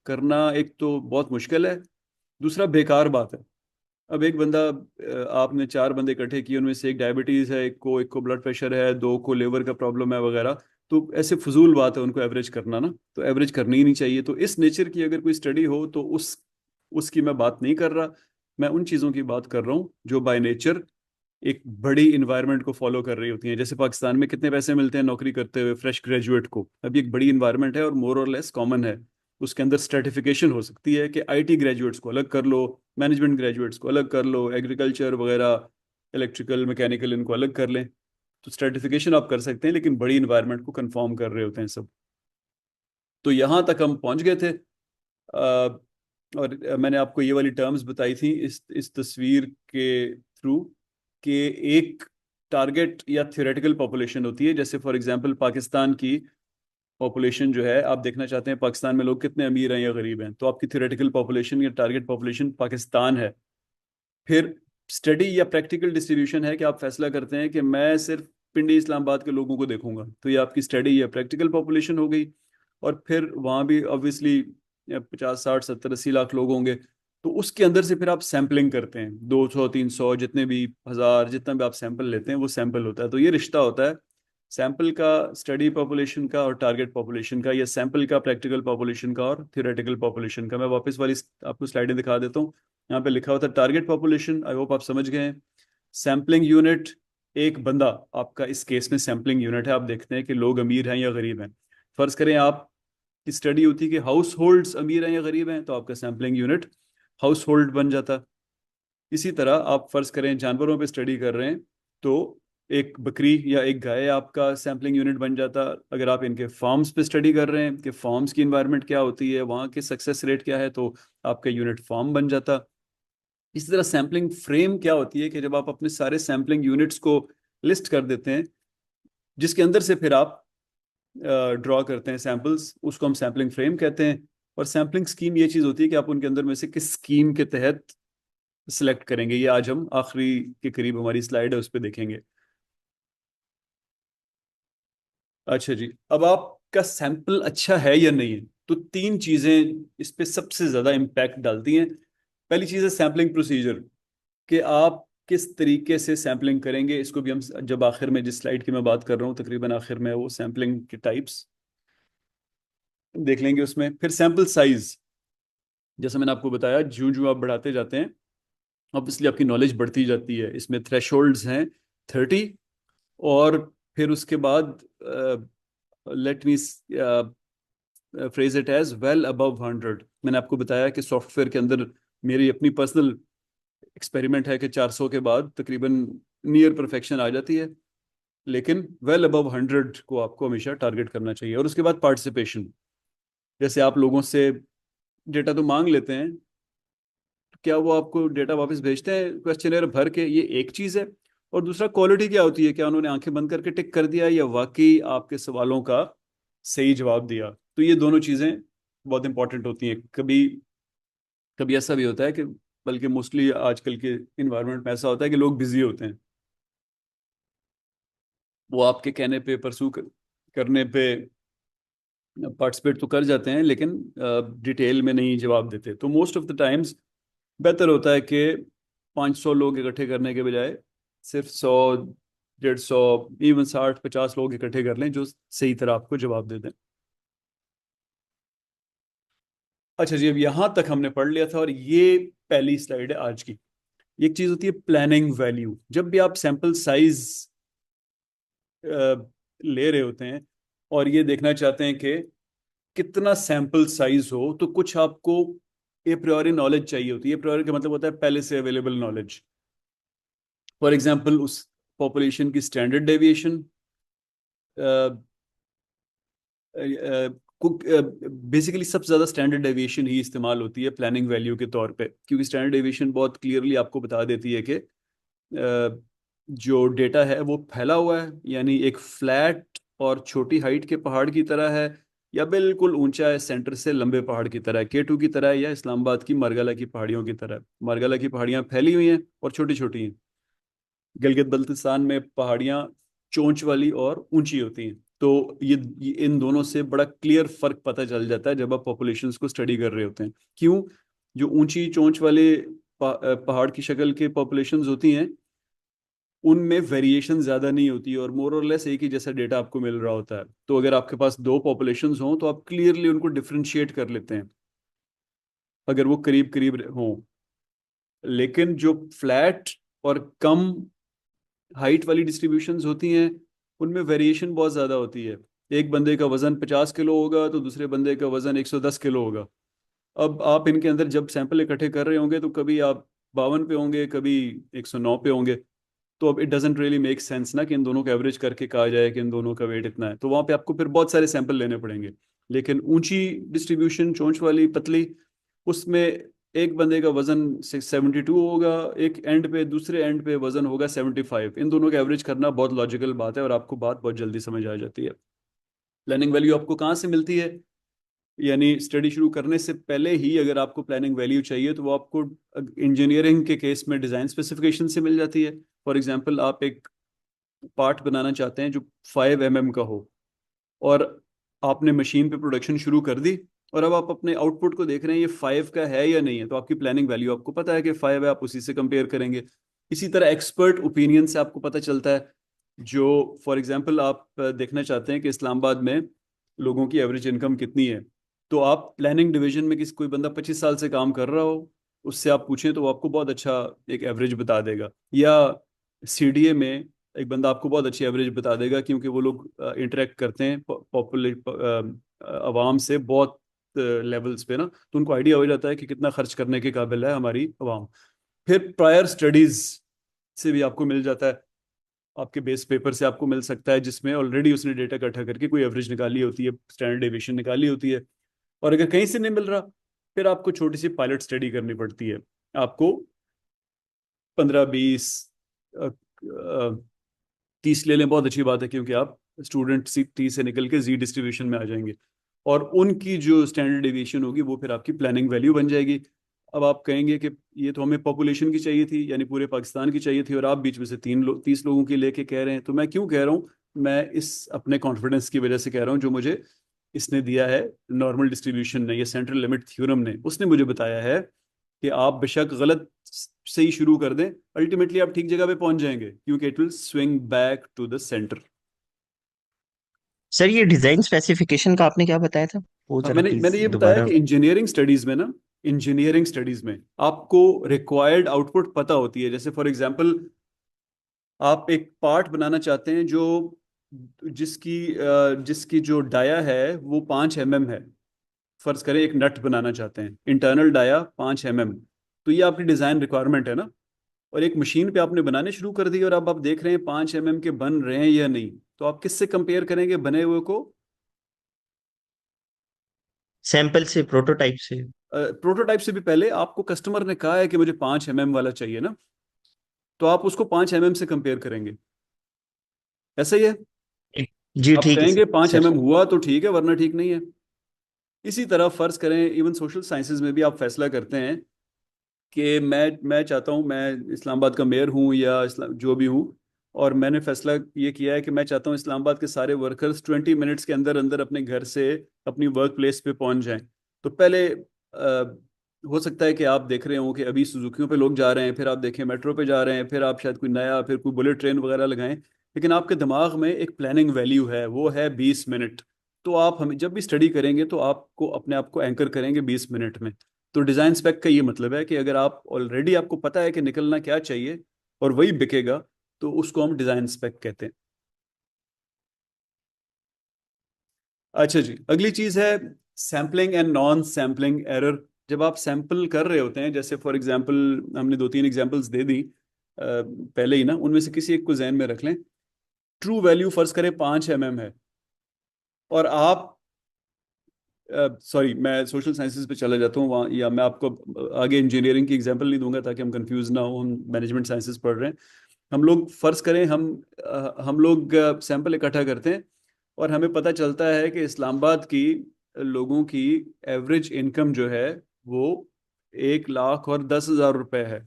करना एक तो बहुत मुश्किल है, दूसरा बेकार बात है। अब एक बंदा आपने 4 बंदे इकट्ठे किए, उनमें से एक डायबिटीज है, एक को ब्लड प्रेशर है, 2 को लिवर का प्रॉब्लम है वगैरह, तो ऐसे फजूल बात है उनको एवरेज करना ना, तो एवरेज करनी ही नहीं चाहिए। तो इस नेचर की अगर कोई स्टडी हो तो उसकी मैं बात नहीं कर रहा। मैं उन चीज़ों की बात कर रहा हूँ जो बाय नेचर एक बड़ी इन्वायरमेंट को फॉलो कर रही होती हैं। जैसे पाकिस्तान में कितने पैसे मिलते हैं नौकरी करते हुए फ्रेश ग्रेजुएट को, अभी एक बड़ी इन्वायरमेंट है और मोर और लेस कॉमन है। उसके अंदर स्ट्रेटिफिकेशन हो सकती है कि आईटी ग्रेजुएट्स को अलग कर लो, मैनेजमेंट ग्रेजुएट्स को अलग कर लो, एग्रीकल्चर वगैरह, इलेक्ट्रिकल मैकेनिकल इनको अलग कर लें। तो स्ट्रेटिफिकेशन आप कर सकते हैं, लेकिन बड़ी इन्वायरमेंट को कंफर्म कर रहे होते हैं सब। तो यहाँ तक हम पहुँच गए थे। और मैंने आपको ये वाली टर्म्स बताई थी इस तस्वीर के थ्रू, कि एक टारगेट या थ्योरेटिकल पॉपुलेशन होती है। जैसे फॉर एग्जांपल पाकिस्तान की पॉपुलेशन जो है, आप देखना चाहते हैं पाकिस्तान में लोग कितने अमीर हैं या गरीब हैं, तो आपकी थ्योरेटिकल पॉपुलेशन या टारगेट पॉपुलेशन पाकिस्तान है। फिर स्टडी या प्रैक्टिकल डिस्ट्रीब्यूशन है कि आप फैसला करते हैं कि मैं सिर्फ पिंडी इस्लामाबाद के लोगों को देखूंगा, तो ये आपकी स्टडी या प्रैक्टिकल पॉपुलेशन हो गई। और फिर वहाँ भी ऑब्वियसली 50 60 70 80 लाख लोग होंगे, तो उसके अंदर से फिर आप सैम्पलिंग करते हैं, 200 300 जितने भी 1000 जितना भी आप सैंपल लेते हैं वो सैंपल होता है। तो ये रिश्ता होता है सैंपल का स्टडी पॉपुलेशन का और टारगेट पॉपुलेशन का, या सैंपल का प्रैक्टिकल पॉपुलेशन का और थियोरेटिकल पॉपुलेशन का। मैं वापस वाली आपको स्लाइडें दिखा देता हूँ। यहाँ पे लिखा होता है टारगेट पॉपुलेशन, आई होप आप समझ गए हैं। सैम्पलिंग यूनिट, एक बंदा आपका इस केस में सैम्पलिंग यूनिट है। आप देखते हैं कि लोग अमीर हैं या गरीब हैं। फर्ज करें आप की स्टडी होती है कि हाउस होल्ड्स अमीर हैं या गरीब हैं, तो आपका सैम्पलिंग यूनिट हाउस होल्ड बन जाता। इसी तरह आप फर्ज करें जानवरों पे स्टडी कर रहे हैं, तो एक बकरी या एक गाय आपका सैम्पलिंग यूनिट बन जाता। अगर आप इनके फार्म्स पे स्टडी कर रहे हैं कि फार्म्स की इन्वायरमेंट क्या होती है, वहाँ की सक्सेस रेट क्या है, तो आपका यूनिट फार्म बन जाता। इसी तरह सैम्पलिंग फ्रेम क्या होती है कि जब आप अपने सारे सैम्पलिंग यूनिट्स को लिस्ट कर देते हैं, जिसके अंदर से फिर आप ड्रॉ करते हैं सैंपल्स, उसको हम सैम्पलिंग फ्रेम कहते हैं। और सैम्पलिंग स्कीम ये चीज़ होती है कि आप उनके अंदर में से किस स्कीम के तहत सिलेक्ट करेंगे। ये आज हम आखिरी के करीब हमारी स्लाइड है उस पर देखेंगे। अच्छा जी, अब आपका सैंपल अच्छा है या नहीं है, तो तीन चीजें इस पे सबसे ज्यादा इम्पैक्ट डालती हैं। पहली चीज है सैम्पलिंग प्रोसीजर, कि आप किस तरीके से सैम्पलिंग करेंगे। इसको भी हम जब आखिर में जिस स्लाइड की मैं बात कर रहा हूँ तकरीबन आखिर में, वो सैम्पलिंग के टाइप्स देख लेंगे उसमें। फिर सैंपल साइज, जैसे मैंने आपको बताया जो जो आप बढ़ाते जाते हैं ऑब्वियसली आपकी नॉलेज बढ़ती जाती है। इसमें थ्रेशोल्ड्स हैं 30, और फिर उसके बाद let me phrase it as well above 100। मैंने आपको बताया कि सॉफ्टवेयर के अंदर मेरी अपनी पर्सनल एक्सपेरिमेंट है कि 400 के बाद तकरीबन नियर परफेक्शन आ जाती है, लेकिन वेल अबव 100 को आपको हमेशा टारगेट करना चाहिए। और उसके बाद पार्टिसिपेशन, जैसे आप लोगों से डेटा तो मांग लेते हैं, तो क्या वो आपको डेटा वापस भेजते हैं क्वेश्चनर भर के, ये एक चीज़ है। और दूसरा क्वालिटी क्या होती है, क्या उन्होंने आंखें बंद करके टिक कर दिया या वाकई आपके सवालों का सही जवाब दिया। तो ये दोनों चीज़ें बहुत इंपॉर्टेंट होती हैं। कभी कभी ऐसा भी होता है कि, बल्कि मोस्टली आजकल के इन्वायरमेंट में ऐसा होता है कि लोग बिजी होते हैं, वो आपके कहने पे करने पे पार्टिसिपेट तो कर जाते हैं, लेकिन डिटेल में नहीं जवाब देते। तो मोस्ट ऑफ द टाइम्स बेहतर होता है कि 500 लोग इकट्ठे करने के बजाय सिर्फ 100 150 इवन 60 50 लोग इकट्ठे कर लें जो सही तरह आपको जवाब दे दें। अच्छा जी, अब यहाँ तक हमने पढ़ लिया था, और ये पहली स्लाइड है आज की। एक चीज होती है प्लानिंग वैल्यू। जब भी आप सैंपल साइज ले रहे होते हैं और ये देखना चाहते हैं कि कितना सैंपल साइज हो, तो कुछ आपको ए प्रायोरी नॉलेज चाहिए होती है। ए प्रायोरी का मतलब होता है पहले से अवेलेबल नॉलेज। फॉर एग्जांपल उस पॉपुलेशन की स्टैंडर्ड डेविएशन, बेसिकली सबसे ज्यादा स्टैंडर्ड डेविएशन ही इस्तेमाल होती है प्लानिंग वैल्यू के तौर पे, क्योंकि स्टैंडर्ड डेविएशन बहुत क्लियरली आपको बता देती है कि जो डेटा है वो फैला हुआ है, यानी एक फ्लैट और छोटी हाइट के पहाड़ की तरह है, या बिल्कुल ऊंचा है सेंटर से लंबे पहाड़ की तरह, K2 की तरह है, या इस्लामाबाद की मारगला की पहाड़ियों की तरह। मारगला की पहाड़ियाँ फैली हुई हैं और छोटी छोटी हैं। गिलगित बल्तिस्तान में पहाड़ियाँ चोंच वाली और ऊंची होती हैं। तो ये इन दोनों से बड़ा क्लियर फर्क पता चल जाता है जब आप पॉपुलेशंस को स्टडी कर रहे होते हैं। क्यों? जो ऊंची चोंच वाले पहाड़ की शक्ल के पॉपुलेशंस होती हैं, उनमें वेरिएशन ज्यादा नहीं होती और मोर और लेस एक ही जैसा डेटा आपको मिल रहा होता है। तो अगर आपके पास दो पॉपुलेशंस हों तो आप क्लियरली उनको डिफ्रेंशिएट कर लेते हैं अगर वो करीब करीब हों। लेकिन जो फ्लैट और कम हाइट वाली डिस्ट्रीब्यूशंस होती हैं उनमें वेरिएशन बहुत ज़्यादा होती है। एक बंदे का वजन 50 किलो होगा तो दूसरे बंदे का वजन 110 किलो होगा। अब आप इनके अंदर जब सैंपल इकट्ठे कर रहे होंगे तो कभी आप 52 पे होंगे, कभी 109 पे होंगे। तो अब it doesn't really make sense ना कि इन दोनों का एवरेज करके कहा जाए कि इन दोनों का वेट इतना है, तो वहां पे आपको फिर बहुत सारे सैंपल लेने पड़ेंगे। लेकिन ऊंची डिस्ट्रीब्यूशन, चोंच वाली पतली, उसमें एक बंदे का वजन 72 होगा, एक एंड पे, दूसरे एंड पे वजन होगा 75। इन दोनों का एवरेज करना बहुत लॉजिकल बात है और आपको बात बहुत जल्दी समझ आ जाती है। प्लानिंग वैल्यू आपको कहाँ से मिलती है? यानी स्टडी शुरू करने से पहले ही अगर आपको प्लानिंग वैल्यू चाहिए तो वो आपको इंजीनियरिंग के केस में डिज़ाइन स्पेसिफिकेशन से मिल जाती है। फॉर एग्जांपल, आप एक पार्ट बनाना चाहते हैं जो 5 mm का हो, और आपने मशीन पे प्रोडक्शन शुरू कर दी, और अब आप अपने आउटपुट को देख रहे हैं ये 5 का है या नहीं है, तो आपकी प्लानिंग वैल्यू आपको पता है कि 5 है, आप उसी से कंपेयर करेंगे। इसी तरह एक्सपर्ट ओपिनियन से आपको पता चलता है। जो फॉर एग्जांपल आप देखना चाहते हैं कि इस्लामाबाद में लोगों की एवरेज इनकम कितनी है, तो आप प्लानिंग डिवीजन में किसी कोई बंदा 25 साल से काम कर रहा हो, उससे आप पूछें तो वो आपको बहुत अच्छा एक एवरेज बता देगा। या सीडीए में एक बंदा आपको बहुत अच्छी एवरेज बता देगा, क्योंकि वो लोग इंटरेक्ट करते हैं पॉपुलेट आवाम से बहुत लेवल्स पे ना, तो उनको आइडिया हो जाता है कि कितना खर्च करने के काबिल है हमारी आवाम। फिर प्रायर स्टडीज से भी आपको मिल जाता है, आपके बेस पेपर से आपको मिल सकता है जिसमें ऑलरेडी उसने डेटा इकट्ठा करके कोई एवरेज निकाली होती है, स्टैंडर्ड डेविएशन निकाली होती है। और अगर कहीं से नहीं मिल रहा, फिर आपको छोटी सी पायलट स्टडी करनी पड़ती है। आपको 15, 20, 30 ले लें, बहुत अच्छी बात है, क्योंकि आप स्टूडेंट सी टी से निकल के जी डिस्ट्रीब्यूशन में आ जाएंगे, और उनकी जो स्टैंडर्ड डेविएशन होगी वो फिर आपकी प्लानिंग वैल्यू बन जाएगी। अब आप कहेंगे कि ये तो हमें पॉपुलेशन की चाहिए थी, यानी पूरे पाकिस्तान की चाहिए थी, और आप बीच में से 30 लोगों की लेके कह रहे हैं। तो मैं क्यों कह रहा हूँ? मैं इस अपने कॉन्फिडेंस की वजह से कह रहा हूँ, जो मुझे इसने दिया है, नॉर्मल डिस्ट्रीब्यूशन ने या सेंट्रल लिमिट थ्योरम ने, उसने मुझे बताया है कि आप बेशक गलत से ही शुरू कर दें, अल्टीमेटली आप ठीक जगह पे पहुंच जाएंगे, क्योंकि it will swing back to the centre. Sir ये डिजाइन स्पेसिफिकेशन का आपने क्या बताया था, वो जरा मैंने प्लीज मैंने ये बताया दोबारा। कि इंजीनियरिंग स्टडीज में ना, इंजीनियरिंग स्टडीज में आपको रिक्वायर्ड आउटपुट पता होती है। जैसे फॉर एग्जांपल, आप एक पार्ट बनाना चाहते हैं जो जिसकी जो डाया है वो 5 mm है। फर्ज करें एक नट बनाना चाहते हैं, इंटरनल डाया 5 mm, तो ये आपकी डिजाइन रिक्वायरमेंट है ना। और एक मशीन पे आपने बनाने शुरू कर दिए, और अब आप देख रहे हैं 5 mm के बन रहे हैं या नहीं, तो आप किससे कंपेयर करेंगे बने हुए को? सैंपल से, प्रोटोटाइप से। प्रोटोटाइप से भी पहले आपको कस्टमर ने कहा है कि मुझे 5 mm वाला चाहिए ना, तो आप उसको 5 mm से कंपेयर करेंगे। ऐसा ही है। जी आप ठीक है कहेंगे पाँच सर। एम एम हुआ तो ठीक है, वरना ठीक नहीं है। इसी तरह फर्ज करें, इवन सोशल साइंसेज में भी आप फैसला करते हैं कि मैं चाहता हूँ, मैं इस्लामाबाद का मेयर हूँ या जो भी हूँ, और मैंने फैसला ये किया है कि मैं चाहता हूँ इस्लामाबाद के सारे वर्कर्स 20 मिनट्स के अंदर अंदर अपने घर से अपनी वर्क प्लेस पे पहुंच जाएं। तो पहले हो सकता है कि आप देख रहे हो कि अभी सुजुकियों पे लोग जा रहे हैं, फिर आप देखें मेट्रो पे जा रहे हैं, फिर आप शायद कोई नया, फिर कोई बुलेट ट्रेन वगैरह लगाएं, लेकिन आपके दिमाग में एक प्लानिंग वैल्यू है, वो है 20 मिनट। तो आप हमें जब भी स्टडी करेंगे तो आपको अपने आप को एंकर करेंगे 20 मिनट में। तो डिजाइन स्पेक का ये मतलब है कि अगर आप ऑलरेडी आपको पता है कि निकलना क्या चाहिए और वही बिकेगा, तो उसको हम डिजाइन स्पेक कहते हैं। अच्छा जी, अगली चीज है sampling and non sampling error. जब आप सैंपल कर रहे होते हैं, जैसे फॉर एग्जांपल हमने 2-3 एग्जांपल्स दे दी पहले ही ना, उनमें से किसी एक को जहन में रख लें। ट्रू वैल्यू फर्ज करें 5 mm है, और आप सॉरी, मैं सोशल साइंसेज पे चला जाता हूँ वहाँ, या मैं आपको आगे इंजीनियरिंग की एग्जांपल नहीं दूंगा ताकि हम कंफ्यूज ना हो, हम मैनेजमेंट साइंसेज पढ़ रहे हैं। हम लोग फर्ज करें, हम लोग सैंपल इकट्ठा करते हैं, और हमें पता चलता है कि इस्लामाबाद की लोगों की एवरेज इनकम जो है वो 1,10,000 रुपए है।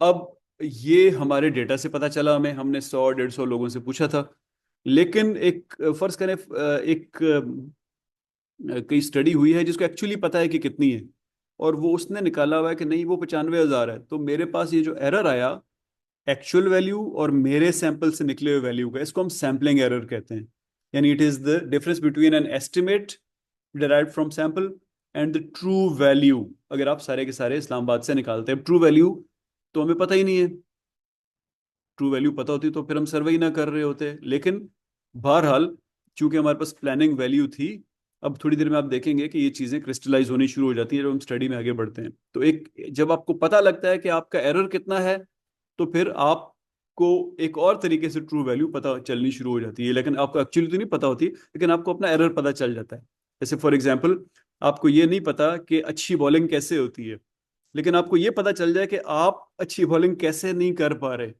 अब ये हमारे डेटा से पता चला, हमें, हमने 100-150 लोगों से पूछा था। लेकिन एक फर्ज करें, एक कई स्टडी हुई है जिसको एक्चुअली पता है कि कितनी है, और वो उसने निकाला हुआ है कि नहीं वो 95,000 है। तो मेरे पास ये जो एरर आया, एक्चुअल वैल्यू और मेरे सैंपल से निकले हुए वैल्यू का, इसको हम सैम्पलिंग एरर कहते हैं। यानी it is the difference between an estimate derived from sample and the true value अगर आप सारे के सारे इस्लामाबाद से निकालते हैं, ट्रू वैल्यू तो हमें पता ही नहीं है। ट्रू वैल्यू पता होती तो फिर हम सर्वे ही ना कर रहे होते। लेकिन बहरहाल चूंकि हमारे पास प्लानिंग वैल्यू थी, अब थोड़ी देर में आप देखेंगे कि ये चीज़ें क्रिस्टलाइज होनी शुरू हो जाती हैं जब हम स्टडी में आगे बढ़ते हैं। तो एक जब आपको पता लगता है कि आपका एरर कितना है, तो फिर आपको एक और तरीके से ट्रू वैल्यू पता चलनी शुरू हो जाती है। लेकिन आपको एक्चुअली तो नहीं पता होती, लेकिन आपको अपना एरर पता चल जाता है। जैसे फॉर एग्जाम्पल, आपको ये नहीं पता कि अच्छी बॉलिंग कैसे होती है, लेकिन आपको ये पता चल जाए कि आप अच्छी बॉलिंग कैसे नहीं कर पा रहे,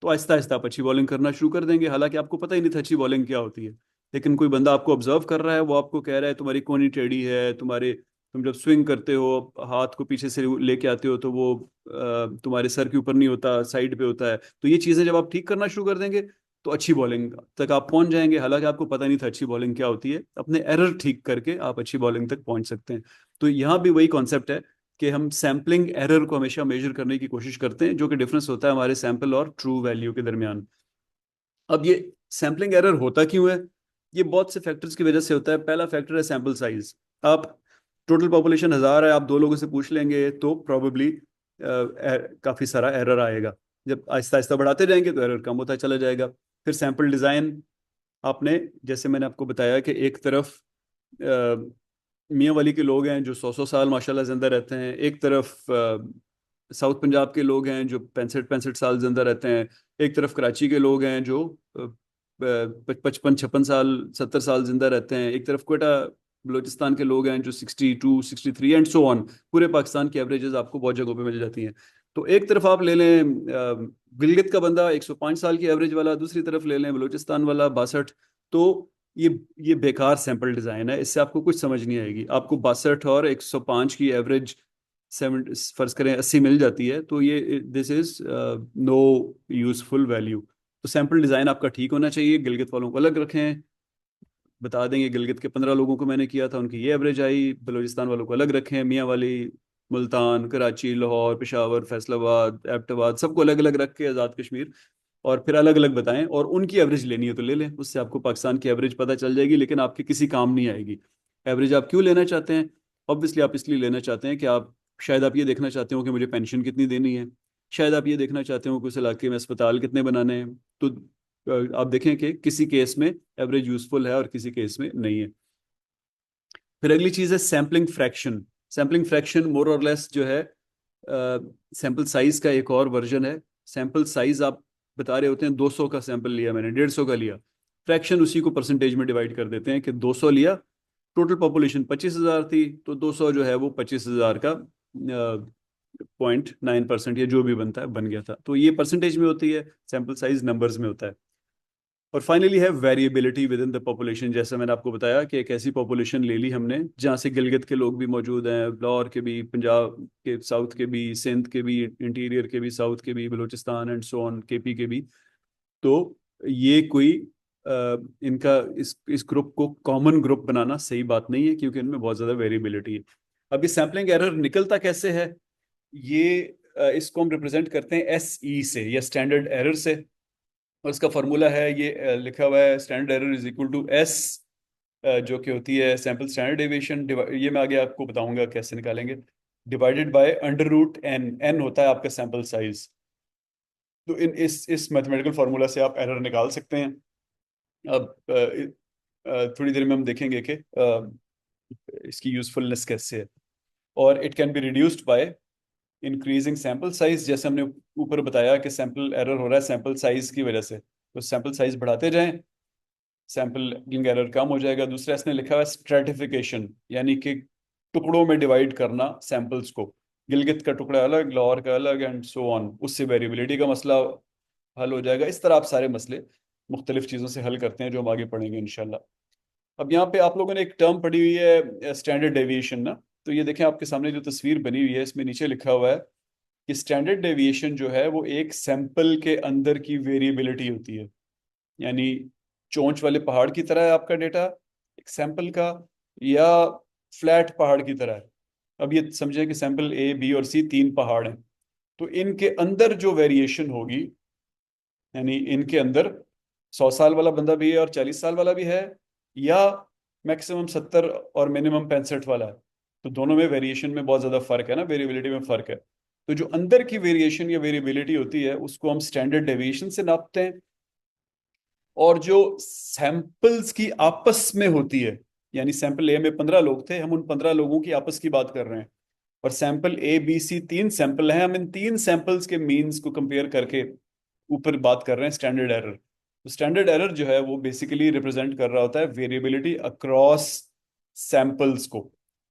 तो आहिस्ता आहिस्ता आप अच्छी बॉलिंग करना शुरू कर देंगे, हालांकि आपको पता ही नहीं था अच्छी बॉलिंग क्या होती है। लेकिन कोई बंदा आपको ऑब्जर्व कर रहा है, वो आपको कह रहा है तुम्हारी कोहनी टेढ़ी है, तुम जब स्विंग करते हो हाथ को पीछे से लेके आते हो तो वो तुम्हारे सर के ऊपर नहीं होता, साइड पे होता है। तो ये चीजें जब आप ठीक करना शुरू कर देंगे तो अच्छी बॉलिंग तक आप पहुंच जाएंगे, हालांकि आपको पता नहीं था अच्छी बॉलिंग क्या होती है। अपने एरर ठीक करके आप अच्छी बॉलिंग तक पहुंच सकते हैं। तो यहाँ भी वही कॉन्सेप्ट है कि हम सैम्पलिंग एरर को हमेशा मेजर करने की कोशिश करते हैं, जो कि डिफरेंस होता है हमारे सैंपल और ट्रू वैल्यू के दरमियान। अब ये सैम्पलिंग एरर होता क्यों है? ये बहुत से फैक्टर्स की वजह से होता है। पहला फैक्टर है सैंपल साइज। आप टोटल पॉपुलेशन 1000 है, आप 2 लोगों से पूछ लेंगे तो प्रोबेबली काफी सारा एरर आएगा। जब आहिस्ता आहिस्ता बढ़ाते जाएंगे तो एरर कम होता चला जाएगा। फिर सैंपल डिजाइन, आपने जैसे मैंने आपको बताया कि एक तरफ मियाँ वाली के लोग हैं जो 100 100 साल माशाल्लाह जिंदा रहते हैं, एक तरफ साउथ पंजाब के लोग हैं जो 65 65 साल जिंदा रहते हैं, एक तरफ कराची के लोग हैं जो 55 56 साल 70 साल जिंदा रहते हैं, एक तरफ कोयटा बलूचिस्तान के लोग हैं जो 62 63 एंड सो ऑन। पूरे पाकिस्तान की एवरेजेस आपको बहुत जगहों पे मिल जाती हैं। तो एक तरफ आप ले लें गिलगित का बंदा 105 साल की एवरेज वाला, दूसरी तरफ ले लें बलूचिस्तान वाला 62। तो ये ये बेकार सैंपल डिजाइन है, इससे आपको कुछ समझ नहीं आएगी। आपको 62 और 105 की एवरेज 7 फर्ज करें 80 मिल जाती है, तो ये this is no useful value. तो सैंपल डिजाइन आपका ठीक होना चाहिए। गिलगित वालों को अलग रखें, बता देंगे गिलगित के 15 लोगों को मैंने किया था, उनकी ये एवरेज आई। बलूचिस्तान वालों को अलग रखें, मियाँ वाली मुल्तान कराची लाहौर पेशावर फैसलाबाद एबटाबाद सबको अलग अलग रख के आज़ाद कश्मीर, और फिर अलग अलग बताएं, और उनकी एवरेज लेनी है तो ले लें। उससे आपको पाकिस्तान की एवरेज पता चल जाएगी, लेकिन आपके किसी काम नहीं आएगी। एवरेज आप क्यों लेना चाहते हैं? ऑब्वियसली आप इसलिए लेना चाहते हैं कि आप शायद आप ये देखना चाहते हो कि मुझे पेंशन कितनी देनी है, शायद आप ये देखना चाहते हो कि उस इलाके में अस्पताल कितने बनाने हैं। तो आप देखें कि किसी केस में एवरेज यूजफुल है और किसी केस में नहीं है। फिर अगली चीज है सैम्पलिंग फ्रैक्शन। सैम्पलिंग फ्रैक्शन मोर और लेस जो है सैंपल साइज का एक और वर्जन है। सैंपल साइज आप बता रहे होते हैं 200 का सैंपल लिया मैंने, 150 का लिया, फ्रैक्शन उसी को परसेंटेज में डिवाइड कर देते हैं कि 200 लिया, टोटल पॉपुलेशन 25,000 थी, तो 200 जो है वो 25,000 का 0.9% या जो भी बनता है बन गया था। तो ये परसेंटेज में होती है, सैंपल साइज नंबर्स में होता है। और फाइनली है variability with in the population. जैसे मैंने आपको बताया कि एक ऐसी पॉपुलेशन ले ली हमने जहाँ से गिलगित के लोग भी मौजूद हैं, लाहौर के भी, पंजाब के साउथ के भी, सिंध के भी, इंटीरियर के भी, साउथ के भी, Balochistan and so on, KP के भी। तो ये कोई इनका इस ग्रुप को कॉमन ग्रुप बनाना सही बात नहीं है, क्योंकि इनमें बहुत ज़्यादा वेरिएबिलिटी है। अब ये सैम्पलिंग एरर निकलता कैसे है? ये इसको हम रिप्रेजेंट करते हैं SE से या स्टैंडर्ड एरर से, और इसका फॉर्मूला है ये लिखा हुआ है, standard error is equal to S, जो कि होती है सैंपल स्टैंडर्ड डेविएशन। ये मैं आगे आपको बताऊंगा कैसे निकालेंगे, divided by under root n. N होता है आपका सैंपल साइज। तो इस मैथमेटिकल फार्मूला से आप एरर निकाल सकते हैं। अब थोड़ी देर में हम देखेंगे कि इसकी यूजफुलनेस कैसे है। और it can be reduced by increasing sample size. जैसे हमने ऊपर बताया कि सैंपल एरर हो रहा है सैंपल साइज की वजह से, तो सैंपल साइज बढ़ाते जाएं, सैंपलिंग एरर कम हो जाएगा। दूसरा इसने लिखा हुआ है स्ट्रेटिफिकेशन, यानी कि टुकड़ों में डिवाइड करना सैंपल्स को, गिलगित का टुकड़ा अलग, लाहौर का अलग एंड सो ऑन। उससे वेरिएबिलिटी का मसला हल हो जाएगा। इस तरह आप सारे मसले मुख्तलिफ चीज़ों से हल करते हैं, जो हम आगे पढ़ेंगे इंशाल्लाह। अब यहाँ पे आप लोगों ने एक टर्म पढ़ी हुई है स्टैंडर्ड डेविएशन ना, तो ये देखें आपके सामने जो तस्वीर बनी हुई है, इसमें नीचे लिखा हुआ है कि स्टैंडर्ड डेविएशन जो है वो एक सैंपल के अंदर की वेरिएबिलिटी होती है। यानी चोंच वाले पहाड़ की तरह है आपका डेटा एक सैंपल का, या फ्लैट पहाड़ की तरह है। अब ये समझें कि सैंपल A B और C 3 पहाड़ हैं, तो इनके अंदर जो वेरिएशन होगी, यानी इनके अंदर 100 साल वाला बंदा भी है और 40 साल वाला भी है, या मैक्सिमम 70 और मिनिमम 65 वाला है, तो दोनों में वेरिएशन में बहुत ज़्यादा फर्क है ना, वेरिएबिलिटी में फर्क है। तो जो अंदर की वेरिएशन या वेरिएबिलिटी होती है उसको हम स्टैंडर्ड डेविएशन से नापते हैं। और जो सैंपल्स की आपस में होती है, यानी सैंपल ए में 15 लोग थे, हम उन 15 लोगों की आपस की बात कर रहे हैं, और sample A B C 3 sample हैं, हम इन 3 सैंपल्स के मीन्स को कंपेयर करके ऊपर बात कर रहे हैं स्टैंडर्ड एरर। तो स्टैंडर्ड एरर जो है वो बेसिकली रिप्रेजेंट कर रहा होता है वेरिएबिलिटी अक्रॉस सैंपल्स को।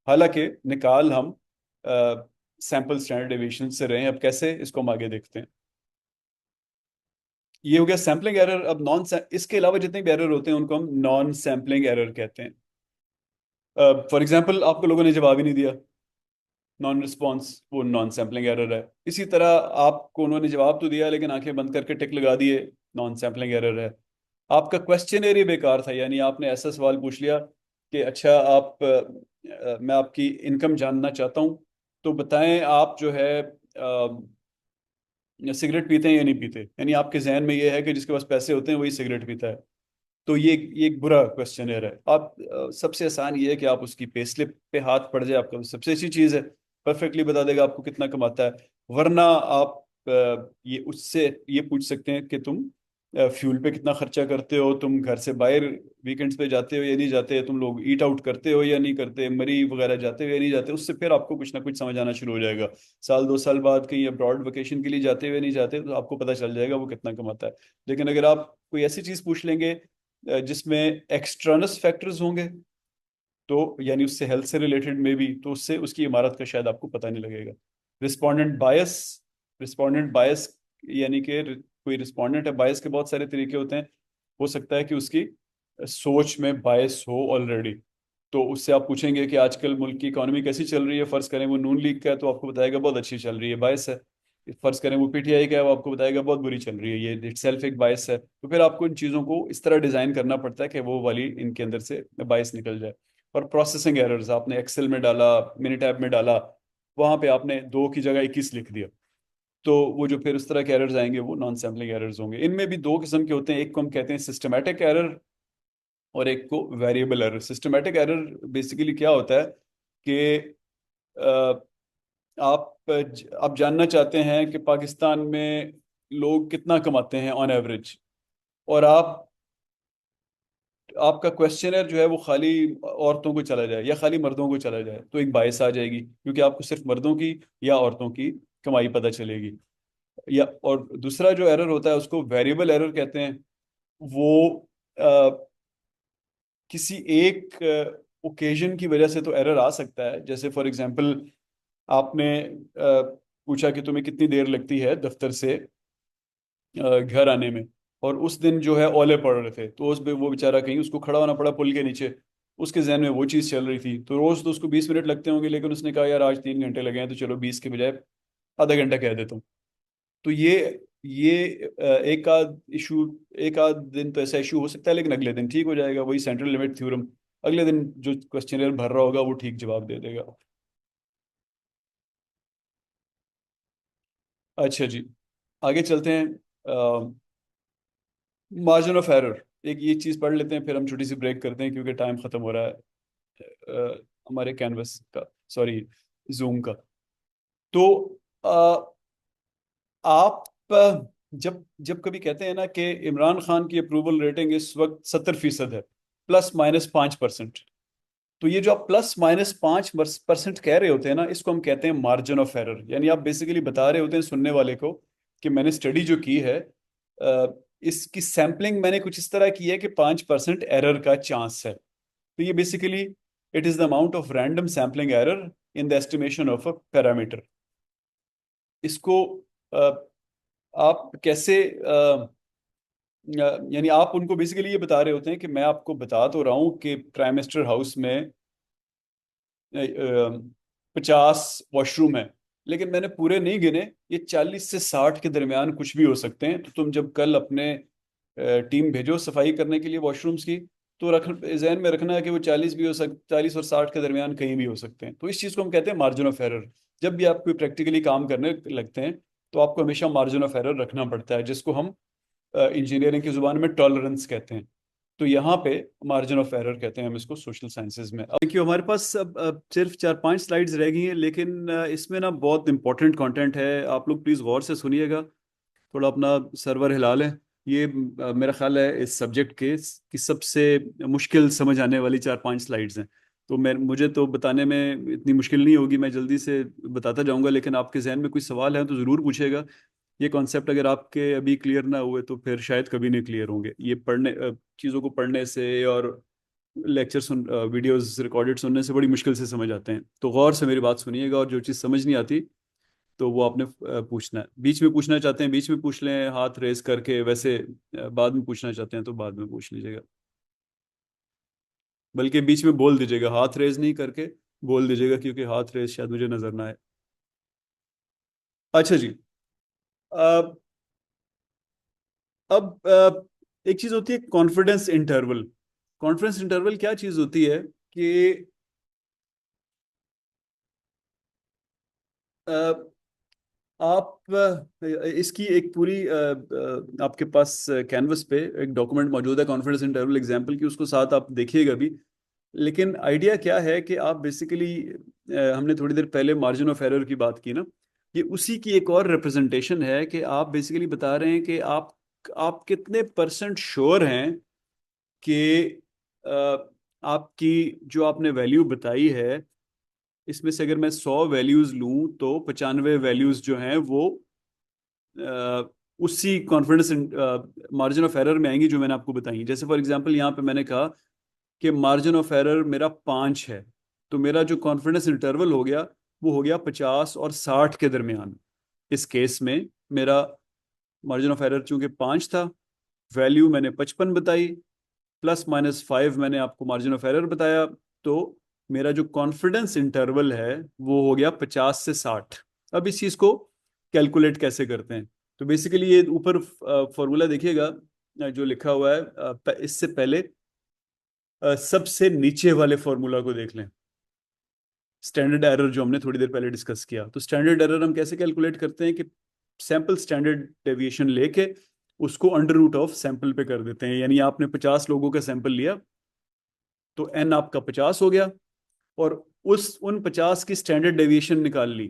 हालांकि निकाल हम सैंपल स्टैंडर्ड डेविएशन से रहे हैं। अब कैसे, इसको हम आगे देखते हैं। ये हो गया सैम्पलिंग एरर। अब इसके अलावा जितने भी एरर होते हैं उनको हम नॉन सैम्पलिंग एरर कहते हैं। फॉर एग्जाम्पल, आपको लोगों ने जवाब ही नहीं दिया, नॉन रिस्पॉन्स, वो नॉन सैम्पलिंग एरर है। इसी तरह आपको उन्होंने जवाब तो दिया लेकिन आंखें बंद करके टिक लगा दिए, नॉन सैम्पलिंग एरर है। आपका क्वेश्चन एरिया बेकार था, यानी आपने ऐसा सवाल पूछ लिया कि अच्छा मैं आपकी इनकम जानना चाहता हूँ, तो बताएं आप जो है सिगरेट पीते हैं या नहीं पीते, यानी आपके जहन में ये है कि जिसके पास पैसे होते हैं वही सिगरेट पीता है। तो ये एक बुरा क्वेश्चन है। आप सबसे आसान ये है कि आप उसकी पे स्लिप पे हाथ पड़ जाए, आपका सबसे अच्छी चीज़ है, परफेक्टली बता देगा आपको कितना कमाता है। वरना आप ये उससे ये पूछ सकते हैं कि तुम फ्यूल पे कितना खर्चा करते हो, तुम घर से बाहर वीकेंड्स पे जाते हो या नहीं जाते, तुम लोग ईट आउट करते हो या नहीं करते, मरी वगैरह जाते हो या नहीं जाते। उससे फिर आपको कुछ ना कुछ समझ आना शुरू हो जाएगा। साल 2 साल बाद कहीं अब्रॉड वेकेशन के लिए जाते हो या नहीं जाते, तो आपको पता चल जाएगा वो कितना कमाता है। लेकिन अगर आप कोई ऐसी चीज़ पूछ लेंगे जिसमें एक्सटर्नस फैक्टर्स होंगे, तो यानी उससे हेल्थ से रिलेटेड में भी, तो उससे उसकी इमारत का शायद आपको पता नहीं लगेगा। रिस्पोंडेंट बायस, रिस्पोंडेंट बायस यानी कि कोई रिस्पोंडेंट है, बायस के बहुत सारे तरीके होते हैं। हो सकता है कि उसकी सोच में बायस हो ऑलरेडी। तो उससे आप पूछेंगे कि आजकल मुल्क की इकोनॉमी कैसी चल रही है, फर्ज करें वो नून लीग का है तो आपको बताएगा बहुत अच्छी चल रही है, बायस है। फर्ज करें वो पीटीआई का है, वो आपको बताएगा बहुत बुरी चल रही है, ये इटसेल्फ एक बायस है। तो फिर आपको इन चीज़ों को इस तरह डिजाइन करना पड़ता है कि वो वाली इनके अंदर से बायस निकल जाए। और प्रोसेसिंग एरर्स, आपने एक्सेल में डाला, मिनीटैब में डाला, वहां पे आपने 2 की जगह 21 लिख दिया, तो वो जो फिर उस तरह के एरर्स आएंगे वो नॉन सैम्पलिंग एरर्स होंगे। इनमें भी 2 किस्म के होते हैं, एक को हम कहते हैं सिस्टमैटिक एरर और एक को variable error. Systematic error basically क्या होता है कि आप जानना चाहते हैं कि पाकिस्तान में लोग कितना कमाते हैं ऑन एवरेज, और आपका क्वेश्चनर जो है वो खाली औरतों को चला जाए या खाली मर्दों को चला जाए, तो एक बायस आ जाएगी, क्योंकि आपको सिर्फ मर्दों की या औरतों की कमाई पता चलेगी। या और दूसरा जो एरर होता है उसको वेरिएबल एरर कहते हैं। वो किसी एक ओकेजन की वजह से तो एरर आ सकता है। जैसे फॉर एग्जांपल, आपने पूछा कि तुम्हें कितनी देर लगती है दफ्तर से घर आने में, और उस दिन जो है ओले पड़ रहे थे, तो उस पे वो बेचारा कहीं उसको खड़ा होना पड़ा पुल के नीचे। उसके जहन में वो चीज़ चल रही थी, तो रोज तो उसको 20 मिनट लगते होंगे, लेकिन उसने कहा यार आज 3 घंटे लगे हैं, तो चलो 20 के बजाय आधा घंटा कह देता हूँ। तो ये एक आध इशू, एक आध दिन तो ऐसा इशू हो सकता है, लेकिन अगले दिन ठीक हो जाएगा। वही सेंट्रल लिमिट थ्योरम, अगले दिन जो क्वेश्चनियर भर रहा होगा वो ठीक जवाब दे देगा। अच्छा जी, आगे चलते हैं। मार्जिन ऑफ एरर, एक ये चीज पढ़ लेते हैं, फिर हम छोटी सी ब्रेक करते हैं क्योंकि टाइम खत्म हो रहा है हमारे कैनवस का, सॉरी जूम का। तो अ, आप जब जब कभी कहते हैं ना कि इमरान खान की अप्रूवल रेटिंग इस वक्त 70% है, ±5%, तो ये जो आप ±5% कह रहे होते हैं ना, इसको हम कहते हैं मार्जिन ऑफ एरर। यानी आप बेसिकली बता रहे होते हैं सुनने वाले को कि मैंने स्टडी जो की है, इसकी सैम्पलिंग मैंने कुछ इस तरह की है कि 5% एरर का चांस है। तो ये basically it is the amount of random sampling error in the estimation of a parameter. इसको आप कैसे यानी आप उनको बेसिकली ये बता रहे होते हैं कि मैं आपको बता तो रहा हूँ कि प्राइम मिनिस्टर हाउस में 50 वॉशरूम है, लेकिन मैंने पूरे नहीं गिने, ये 40 से 60 के दरमियान कुछ भी हो सकते हैं। तो तुम जब कल अपने टीम भेजो सफाई करने के लिए वॉशरूम्स की, तो जहन में रखना है कि वो 40 भी हो सक 40 और 60 के दरमियान कहीं भी हो सकते हैं। तो इस चीज़ को हम कहते हैं मार्जिन ऑफ एरर। जब भी आप कोई प्रैक्टिकली काम करने लगते हैं तो आपको हमेशा मार्जिन ऑफ एरर रखना पड़ता है, जिसको हम इंजीनियरिंग की जुबान में टॉलरेंस कहते हैं। तो यहाँ पे मार्जिन ऑफ एरर कहते हैं हम इसको सोशल साइंसेज में। अब देखिए हमारे पास अब सिर्फ 4-5 स्लाइड्स रह गई हैं, लेकिन इसमें ना बहुत इंपॉर्टेंट कंटेंट है। आप लोग प्लीज़ गौर से सुनिएगा, थोड़ा अपना सर्वर हिला लें। ये मेरा ख्याल है इस सब्जेक्ट के की सबसे मुश्किल समझ आने वाली 4-5 स्लाइड्स हैं। तो मैं मुझे तो बताने में इतनी मुश्किल नहीं होगी, मैं जल्दी से बताता जाऊंगा, लेकिन आपके जहन में कोई सवाल है तो ज़रूर पूछेगा। ये कॉन्सेप्ट अगर आपके अभी क्लियर ना हुए तो फिर शायद कभी नहीं क्लियर होंगे। ये पढ़ने चीज़ों को पढ़ने से और लेक्चर सुन वीडियोस रिकॉर्डेड सुनने से बड़ी मुश्किल से समझ आते हैं। तो गौर से मेरी बात सुनिएगा, और जो चीज़ समझ नहीं आती तो वो आपने पूछना है। बीच में पूछना चाहते हैं बीच में पूछ लें हाथ रेस करके, वैसे बाद में पूछना चाहते हैं तो बाद में पूछ लीजिएगा। बल्कि बीच में बोल दीजिएगा, हाथ रेस नहीं करके बोल दीजिएगा, क्योंकि हाथ रेस शायद मुझे नजर ना आए। अच्छा जी। अब अब एक चीज होती है कॉन्फिडेंस इंटरवल। कॉन्फिडेंस इंटरवल क्या चीज होती है कि अ, आप इसकी एक पूरी आपके पास कैनवस पे एक डॉक्यूमेंट मौजूद है कॉन्फिडेंस इंटरवल एग्जांपल की, उसको साथ आप देखिएगा भी। लेकिन आइडिया क्या है कि आप बेसिकली हमने थोड़ी देर पहले मार्जिन ऑफ एरर की बात की ना, ये उसी की एक और रिप्रेजेंटेशन है कि आप बेसिकली बता रहे हैं कि आप कितने परसेंट श्योर हैं कि आपकी जो आपने वैल्यू बताई है, इसमें से अगर मैं 100 वैल्यूज लूं तो 95 वैल्यूज जो हैं वो अ, उसी कॉन्फिडेंस मार्जिन ऑफ एरर में आएंगी जो मैंने आपको बताई। जैसे फॉर एग्जांपल यहाँ पे मैंने कहा कि मार्जिन ऑफ एरर मेरा 5 है, तो मेरा जो कॉन्फिडेंस इंटरवल हो गया वो हो गया 50 और 60 के दरमियान। इस केस में मेरा मार्जिन ऑफ एरर चूंकि 5 था, वैल्यू मैंने 55 बताई, ±5 मैंने आपको मार्जिन ऑफ एरर बताया, तो मेरा जो कॉन्फिडेंस इंटरवल है वो हो गया 50 से 60। अब इस चीज को कैलकुलेट कैसे करते हैं? तो बेसिकली ये ऊपर फॉर्मूला देखिएगा जो लिखा हुआ है, इससे पहले सबसे नीचे वाले फॉर्मूला को देख लें, स्टैंडर्ड एरर जो हमने थोड़ी देर पहले डिस्कस किया। तो स्टैंडर्ड एरर हम कैसे कैलकुलेट करते हैं कि सैंपल स्टैंडर्ड डेविएशन लेके उसको अंडर रूट ऑफ सैंपल पे कर देते हैं। यानी आपने 50 लोगों का सैंपल लिया तो एन आपका 50 हो गया, और उस उन 50 की स्टैंडर्ड डेविएशन निकाल ली।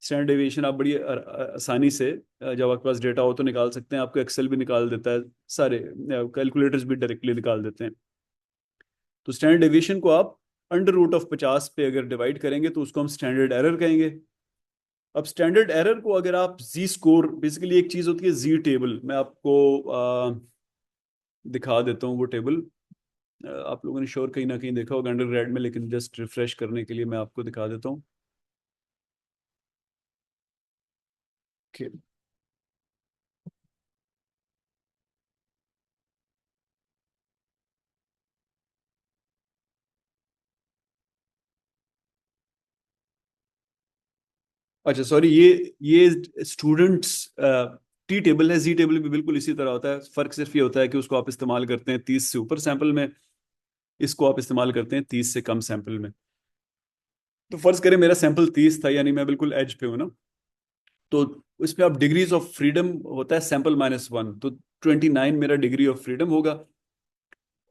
स्टैंडर्ड डेविएशन आप बड़ी आसानी से जब आपके पास डेटा हो तो निकाल सकते हैं, आपको एक्सेल भी निकाल देता है, सारे कैलकुलेटर्स भी डायरेक्टली निकाल देते हैं। तो स्टैंडर्ड डेविएशन को आप अंडर रूट ऑफ 50 पे अगर डिवाइड करेंगे तो उसको हम स्टैंडर्ड एरर कहेंगे। अब स्टैंडर्ड एरर को अगर आप जी स्कोर, बेसिकली एक चीज होती है जी टेबल, मैं आपको दिखा देता हूँ वो टेबल। आप लोगों ने श्योर कहीं ना कहीं देखा होगा अंडरग्रेड में, लेकिन जस्ट रिफ्रेश करने के लिए मैं आपको दिखा देता हूँ। Okay. अच्छा सॉरी, ये स्टूडेंट्स टी टेबल है। जी टेबल भी बिल्कुल इसी तरह होता है, फर्क सिर्फ ये होता है कि उसको आप इस्तेमाल करते हैं 30 से ऊपर सैंपल में, इसको आप इस्तेमाल करते हैं 30 से कम सैंपल में। तो फर्ज करें मेरा सैंपल 30 था, यानी मैं बिल्कुल एज पे हूँ ना, तो इसमें आप डिग्रीज ऑफ फ्रीडम होता है सैंपल -1, तो 29 मेरा डिग्री ऑफ फ्रीडम होगा।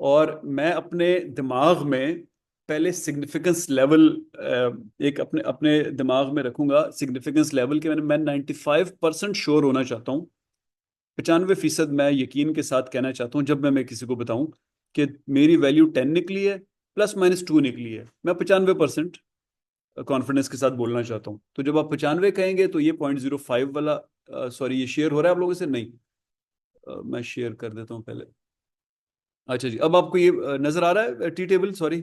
और मैं अपने दिमाग में पहले सिग्निफिकेंस लेवल एक अपने अपने दिमाग में रखूंगा, सिग्निफिकेंस लेवल के मैं 95% श्योर होना चाहता हूँ। 95% मैं यकीन के साथ कहना चाहता हूँ जब मैं किसी को बताऊं कि मेरी वैल्यू 10 निकली है, ±2 निकली है, मैं 95% कॉन्फिडेंस के साथ बोलना चाहता हूँ। तो जब आप 95 कहेंगे तो ये 0.05 वाला, सॉरी ये शेयर हो रहा है आप लोगों से? नहीं, मैं शेयर कर देता हूँ पहले। अच्छा जी, अब आपको ये नजर आ रहा है टी टेबल? सॉरी।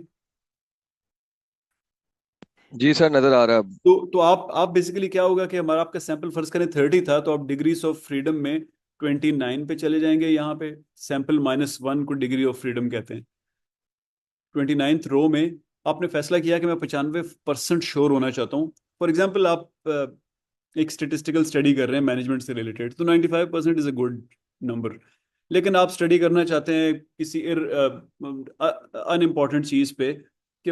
जी सर, नजर आ रहा है अब। तो आप बेसिकली क्या होगा कि हमारा आपका सैंपल फर्ज करें 30 था, तो आप डिग्रीज ऑफ फ्रीडम में 29 पे चले जाएंगे। यहाँ पे सैंपल -1 को डिग्री ऑफ फ्रीडम कहते हैं। 29th रो में आपने फैसला किया कि मैं 95% श्योर होना चाहता हूँ। फॉर एग्जाम्पल आप एक स्टेटिस्टिकल स्टडी कर रहे हैं मैनेजमेंट से रिलेटेड, तो 95% इज अ गुड नंबर। लेकिन आप स्टडी करना चाहते हैं किसी अनइम्पॉर्टेंट चीज़ पे, कि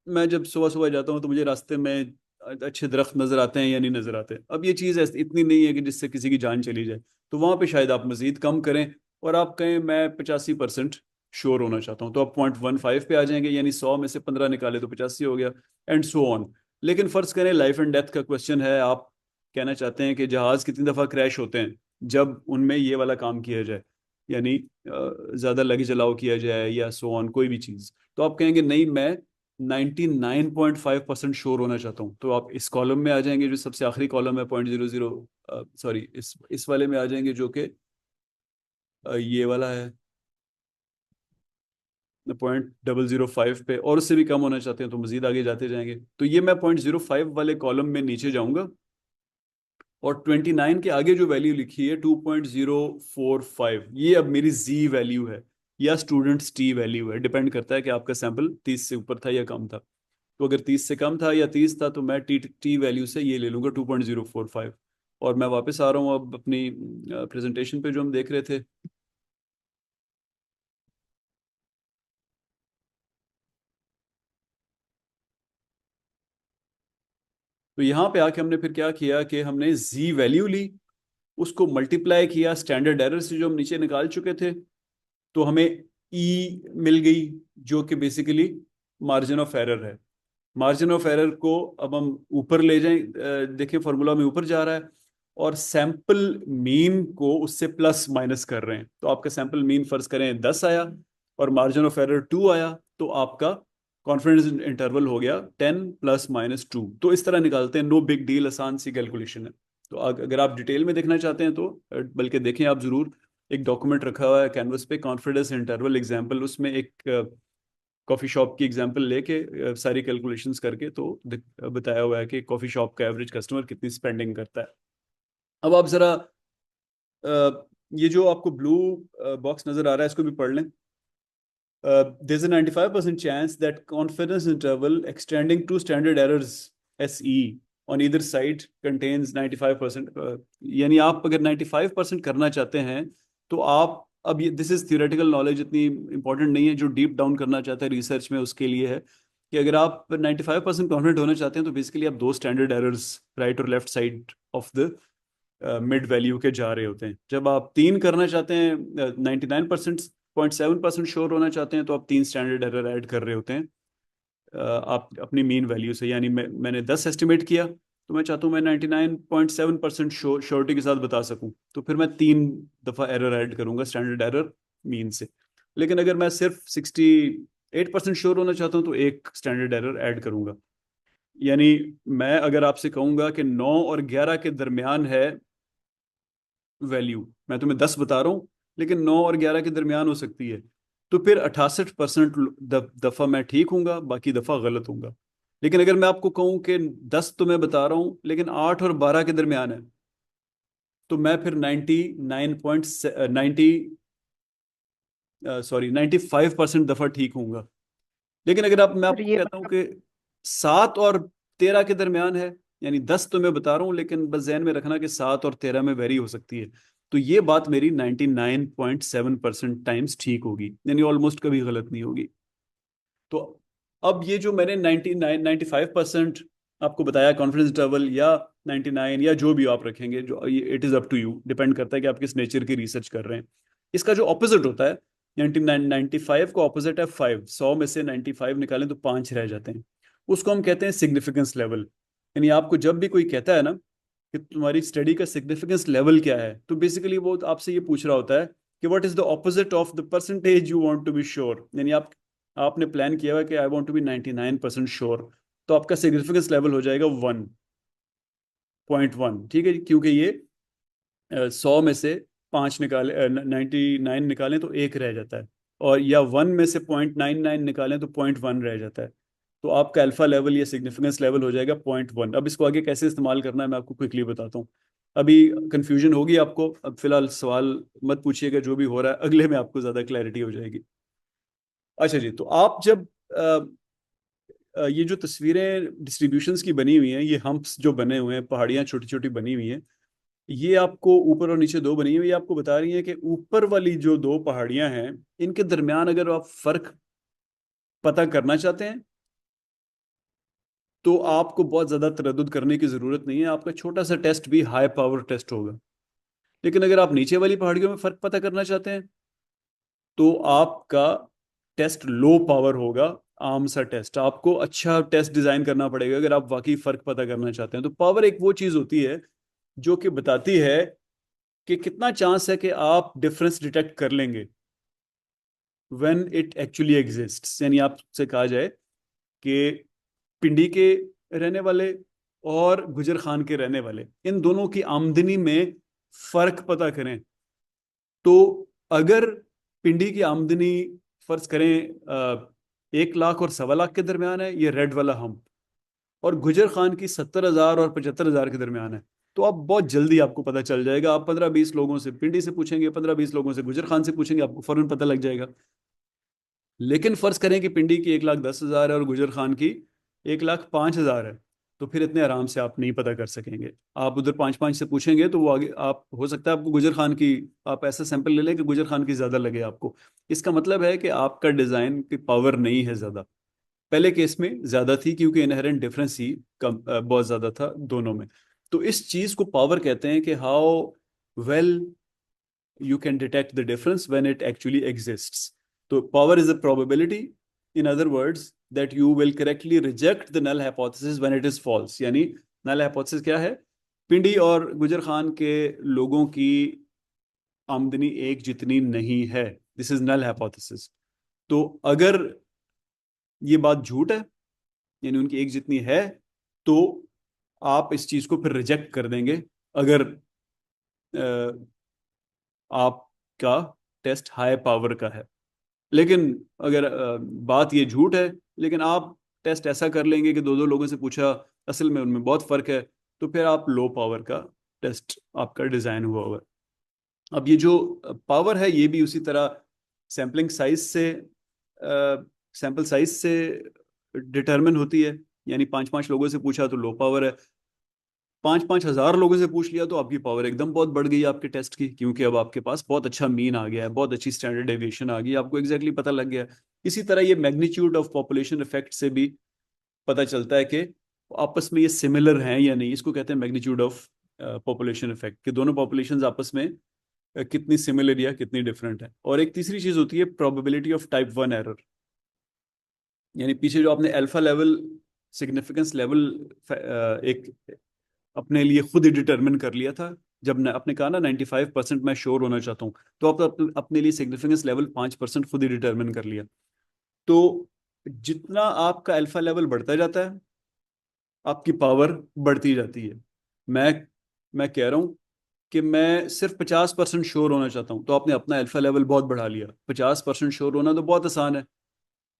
मैं जब सुबह सुबह जाता हूँ तो मुझे रास्ते में अच्छे दरख्त नजर आते हैं या नहीं नजर आते। अब ये चीज़ इतनी नहीं है कि जिससे किसी की जान चली जाए, तो वहाँ पे शायद आप मजीद कम करें और आप कहें मैं 85% श्योर होना चाहता हूँ, तो आप 0.15 पे आ जाएंगे, यानी 100 में से 15 निकाले तो 85 हो गया, एंड सो ऑन। लेकिन फर्ज करें लाइफ एंड डेथ का क्वेश्चन है, आप कहना चाहते हैं कि जहाज कितनी दफ़ा क्रैश होते हैं जब उनमें ये वाला काम किया जाए, यानी ज़्यादा लगे जलाओ किया जाए या सो ऑन, कोई भी चीज़, तो आप कहेंगे नहीं मैं 99.5% श्योर होना चाहता हूँ, तो आप इस कॉलम में आ जाएंगे जो सबसे आखिरी कॉलम है, 0.00, सॉरी इस वाले में आ जाएंगे जो कि ये वाला है 0.005 पे, और उससे भी कम होना चाहते हैं तो मजीद आगे जाते जाएंगे। तो ये मैं 0.05 वाले कॉलम में नीचे जाऊंगा, और 29 के आगे जो वैल्यू लिखी है 2.045, ये अब मेरी जी वैल्यू है या स्टूडेंट्स टी वैल्यू है, डिपेंड करता है कि आपका सैंपल 30 से ऊपर था या कम था। तो अगर 30 से कम था या 30 था तो मैं टी टी वैल्यू से ये ले लूंगा 2.045। और मैं वापस आ रहा हूँ अब अपनी प्रेजेंटेशन पे जो हम देख रहे थे। तो यहाँ पे आके हमने फिर क्या किया कि हमने जी वैल्यू ली, उसको मल्टीप्लाई किया स्टैंडर्ड एरर से जो हम नीचे निकाल चुके थे, तो हमें ई मिल गई जो कि बेसिकली मार्जिन ऑफ एरर है। मार्जिन ऑफ एरर को अब हम ऊपर ले जाएं, देखिए फार्मूला में ऊपर जा रहा है, और सैंपल मीन को उससे प्लस माइनस कर रहे हैं, तो आपका सैंपल मीन फर्ज करें 10 आया और मार्जिन ऑफ एरर 2 आया, तो आपका कॉन्फिडेंस इंटरवल हो गया 10 ± 2। तो इस तरह निकालते हैं, नो बिग डील, आसान सी कैलकुलेशन है। तो अगर आप डिटेल में देखना चाहते हैं तो बल्कि देखें आप जरूर, एक डॉक्यूमेंट रखा हुआ है कैनवस पे, कॉन्फिडेंस इंटरवल एग्जाम्पल, उसमें एक कॉफ़ी शॉप की एग्जांपल लेके सारी कैलकुलेशंस करके तो बताया हुआ है कि कॉफ़ी शॉप का एवरेज कस्टमर कितनी स्पेंडिंग करता है। अब आप ज़रा ये जो आपको ब्लू बॉक्स नज़र आ रहा है इसको भी पढ़ लें। There's a 95% chance that confidence interval extending to standard errors SE on either side contains 95%। यानी आप अगर 95% करना चाहते हैं तो आप, अब ये दिस इज थियोरेटिकल नॉलेज, इतनी इंपॉर्टेंट नहीं है, जो डीप डाउन करना चाहता है रिसर्च में उसके लिए है कि अगर आप 95% कॉन्फिडेंट होना चाहते हैं तो बेसिकली आप दो स्टैंडर्ड एरर्स राइट और left side of the mid value के जा रहे होते हैं। जब आप 3 करना चाहते हैं, 99% 0.7% श्योर होना चाहते हैं, तो आप 3 स्टैंडर्ड एरर ऐड कर रहे होते हैं आप अपनी मीन वैल्यू से। यानी मैंने 10 एस्टिमेट किया, तो मैं चाहता हूँ मैं 99.7% श्योरिटी के साथ बता सकूं, तो फिर मैं 3 दफ़ा एरर ऐड करूंगा स्टैंडर्ड एरर मीन से। लेकिन अगर मैं सिर्फ 68% श्योर होना चाहता हूँ तो एक स्टैंडर्ड एरर ऐड करूंगा। यानी मैं अगर आपसे कहूंगा कि 9 और 11 के दरमियान है वैल्यू, मैं तुम्हें 10 बता रहा हूँ लेकिन 9 और 11 के दरमियान हो सकती है, तो फिर 68% दफ़ा मैं ठीक हूँगा, बाकी दफ़ा गलत हूँगा। लेकिन अगर मैं आपको कहूँ कि 10 तो मैं बता रहा हूँ लेकिन 8 और 12 के दरमियान है, तो मैं फिर 95% दफ़ा ठीक हूँगा। लेकिन अगर आप, मैं सर आपको ये कहता हूँ कि 7 और 13 के दरमियान है, यानी 10 तो मैं बता रहा हूँ लेकिन बस जहन में रखना कि 7 और 13 में वेरी हो सकती है, तो ये बात मेरी 99.7% टाइम्स ठीक होगी, यानी ऑलमोस्ट कभी गलत नहीं होगी। तो अब ये जो मैंने 95% आपको बताया कॉन्फिडेंस इंटरवल, या 99 या जो भी आप रखेंगे, जो it is up to you, depend करता है कि आप किस नेचर की रिसर्च कर रहे हैं। इसका जो ऑपोजिट होता है 95 का ऑपोजिट है 5, 100 में से 95 निकालें तो 5 रह जाते हैं, उसको हम कहते हैं सिग्निफिकेंस लेवल। यानी आपको जब भी कोई कहता है ना कि तुम्हारी स्टडी का सिग्निफिकेंस लेवल क्या है, तो बेसिकली वो आपसे ये पूछ रहा होता है कि what is the opposite of the percentage you want to be sure. यानी आपने प्लान किया हुआ कि I want to be 99% sure, तो आपका सिग्निफिकेंस लेवल हो जाएगा 1.1, ठीक है जी? क्योंकि ये 100 में से 5 निकाले, 99 निकालें तो एक रह जाता है, और या 1 में से 0.99 निकालें तो 0.1 रह जाता है, तो आपका अल्फा लेवल या सिग्निफिकेंस लेवल हो जाएगा 0.1। अब इसको आगे कैसे इस्तेमाल करना है मैं आपको क्विकली बताता हूँ। अभी कंफ्यूजन होगी आपको, अब फिलहाल सवाल मत पूछिएगा, जो भी हो रहा है अगले में आपको ज़्यादा क्लैरिटी हो जाएगी। अच्छा जी, तो आप जब ये जो तस्वीरें डिस्ट्रीब्यूशंस की बनी हुई हैं, ये हम्प्स जो बने हुए हैं, पहाड़ियाँ छोटी छोटी बनी हुई हैं, ये आपको ऊपर और नीचे दो बनी हुई, ये आपको बता रही है कि ऊपर वाली जो दो पहाड़ियां हैं इनके दरमियान अगर आप फर्क पता करना चाहते हैं तो आपको बहुत ज्यादा तरद्दुद करने की जरूरत नहीं है, आपका छोटा सा टेस्ट भी हाई पावर टेस्ट होगा। लेकिन अगर आप नीचे वाली पहाड़ियों में फर्क पता करना चाहते हैं तो आपका टेस्ट लो पावर होगा, आम सा टेस्ट। आपको अच्छा टेस्ट डिजाइन करना पड़ेगा अगर आप वाकई फर्क पता करना चाहते हैं। तो पावर एक वो चीज होती है जो कि बताती है कि कितना चांस है कि आप डिफरेंस डिटेक्ट कर लेंगे व्हेन इट एक्चुअली एग्जिस्ट्स। यानी आपसे कहा जाए कि पिंडी के रहने वाले और गुजर खान के रहने वाले, इन दोनों की आमदनी में फर्क पता करें। तो अगर पिंडी की आमदनी फर्ज करें 1 लाख और 1.25 लाख के दरमियान है, ये रेड वाला हम, और गुजर खान की 70,000 और 75,000 के दरमियान है, तो आप बहुत जल्दी आपको पता चल जाएगा। आप 15-20 लोगों से पिंडी से पूछेंगे, 15-20 लोगों से गुजर खान से पूछेंगे, आपको फौरन पता लग जाएगा। लेकिन फर्ज करें कि पिंडी की 1,10,000 है और गुजर खान की 1,05,000 है, तो फिर इतने आराम से आप नहीं पता कर सकेंगे। आप उधर 5-5 से पूछेंगे तो वो आगे, आप हो सकता है आपको गुजर खान की, आप ऐसा सैंपल ले लें कि गुजर खान की ज्यादा लगे आपको। इसका मतलब है कि आपका डिजाइन की पावर नहीं है ज्यादा। पहले केस में ज्यादा थी क्योंकि इनहेरेंट डिफरेंस ही कम, बहुत ज्यादा था दोनों में। तो इस चीज को पावर कहते हैं कि how well you can detect the difference when it actually exists. So power is a probability, in other words, that you will correctly reject the null hypothesis when it is false. यानी null hypothesis क्या है? पिंडी और गुजर खान के लोगों की आमदनी एक जितनी नहीं है, दिस इज null hypothesis। तो अगर ये बात झूठ है, यानी उनकी एक जितनी है, तो आप इस चीज को फिर रिजेक्ट कर देंगे अगर आपका टेस्ट हाई पावर का है। लेकिन अगर बात ये झूठ है, लेकिन आप टेस्ट ऐसा कर लेंगे कि दो दो लोगों से पूछा, असल में उनमें बहुत फर्क है, तो फिर आप लो पावर का टेस्ट आपका डिजाइन हुआ हुआ है। अब ये जो पावर है ये भी उसी तरह सैम्पलिंग साइज से, सैंपल साइज से डिटरमिन होती है। यानी 5-5 लोगों से पूछा तो लो पावर है, 5-5 हजार लोगों से पूछ लिया तो आपकी पावर एकदम बहुत बढ़ गई आपके टेस्ट की, क्योंकि अब आपके पास बहुत अच्छा मीन आ गया है, बहुत अच्छी स्टैंडर्ड डेविएशन आ गई, आपको एग्जैक्टली पता लग गया है। इसी तरह ये मैग्नीट्यूड ऑफ पॉपुलेशन इफेक्ट से भी पता चलता है कि आपस में ये सिमिलर हैं या नहीं। इसको कहते हैं मैग्नीट्यूड ऑफ पॉपुलेशन इफेक्ट, कि दोनों पॉपुलेशन आपस में कितनी सिमिलर या कितनी डिफरेंट है। और एक तीसरी चीज होती है प्रोबेबिलिटी ऑफ टाइप 1 एरर। यानी पीछे जो आपने अल्फा लेवल सिग्निफिकेंस लेवल एक अपने लिए खुद ही डिटरमिन कर लिया था, जब आपने कहा ना 95% मैं श्योर होना चाहता हूँ, तो आप अपने लिए सिग्निफिकेंस लेवल 5% खुद ही डिटरमिन कर लिया। तो जितना आपका अल्फा लेवल बढ़ता जाता है, आपकी पावर बढ़ती जाती है। मैं कह रहा हूँ कि मैं सिर्फ 50% श्योर होना चाहता हूँ, तो आपने अपना अल्फा लेवल बहुत बढ़ा लिया। 50% श्योर होना तो बहुत आसान है,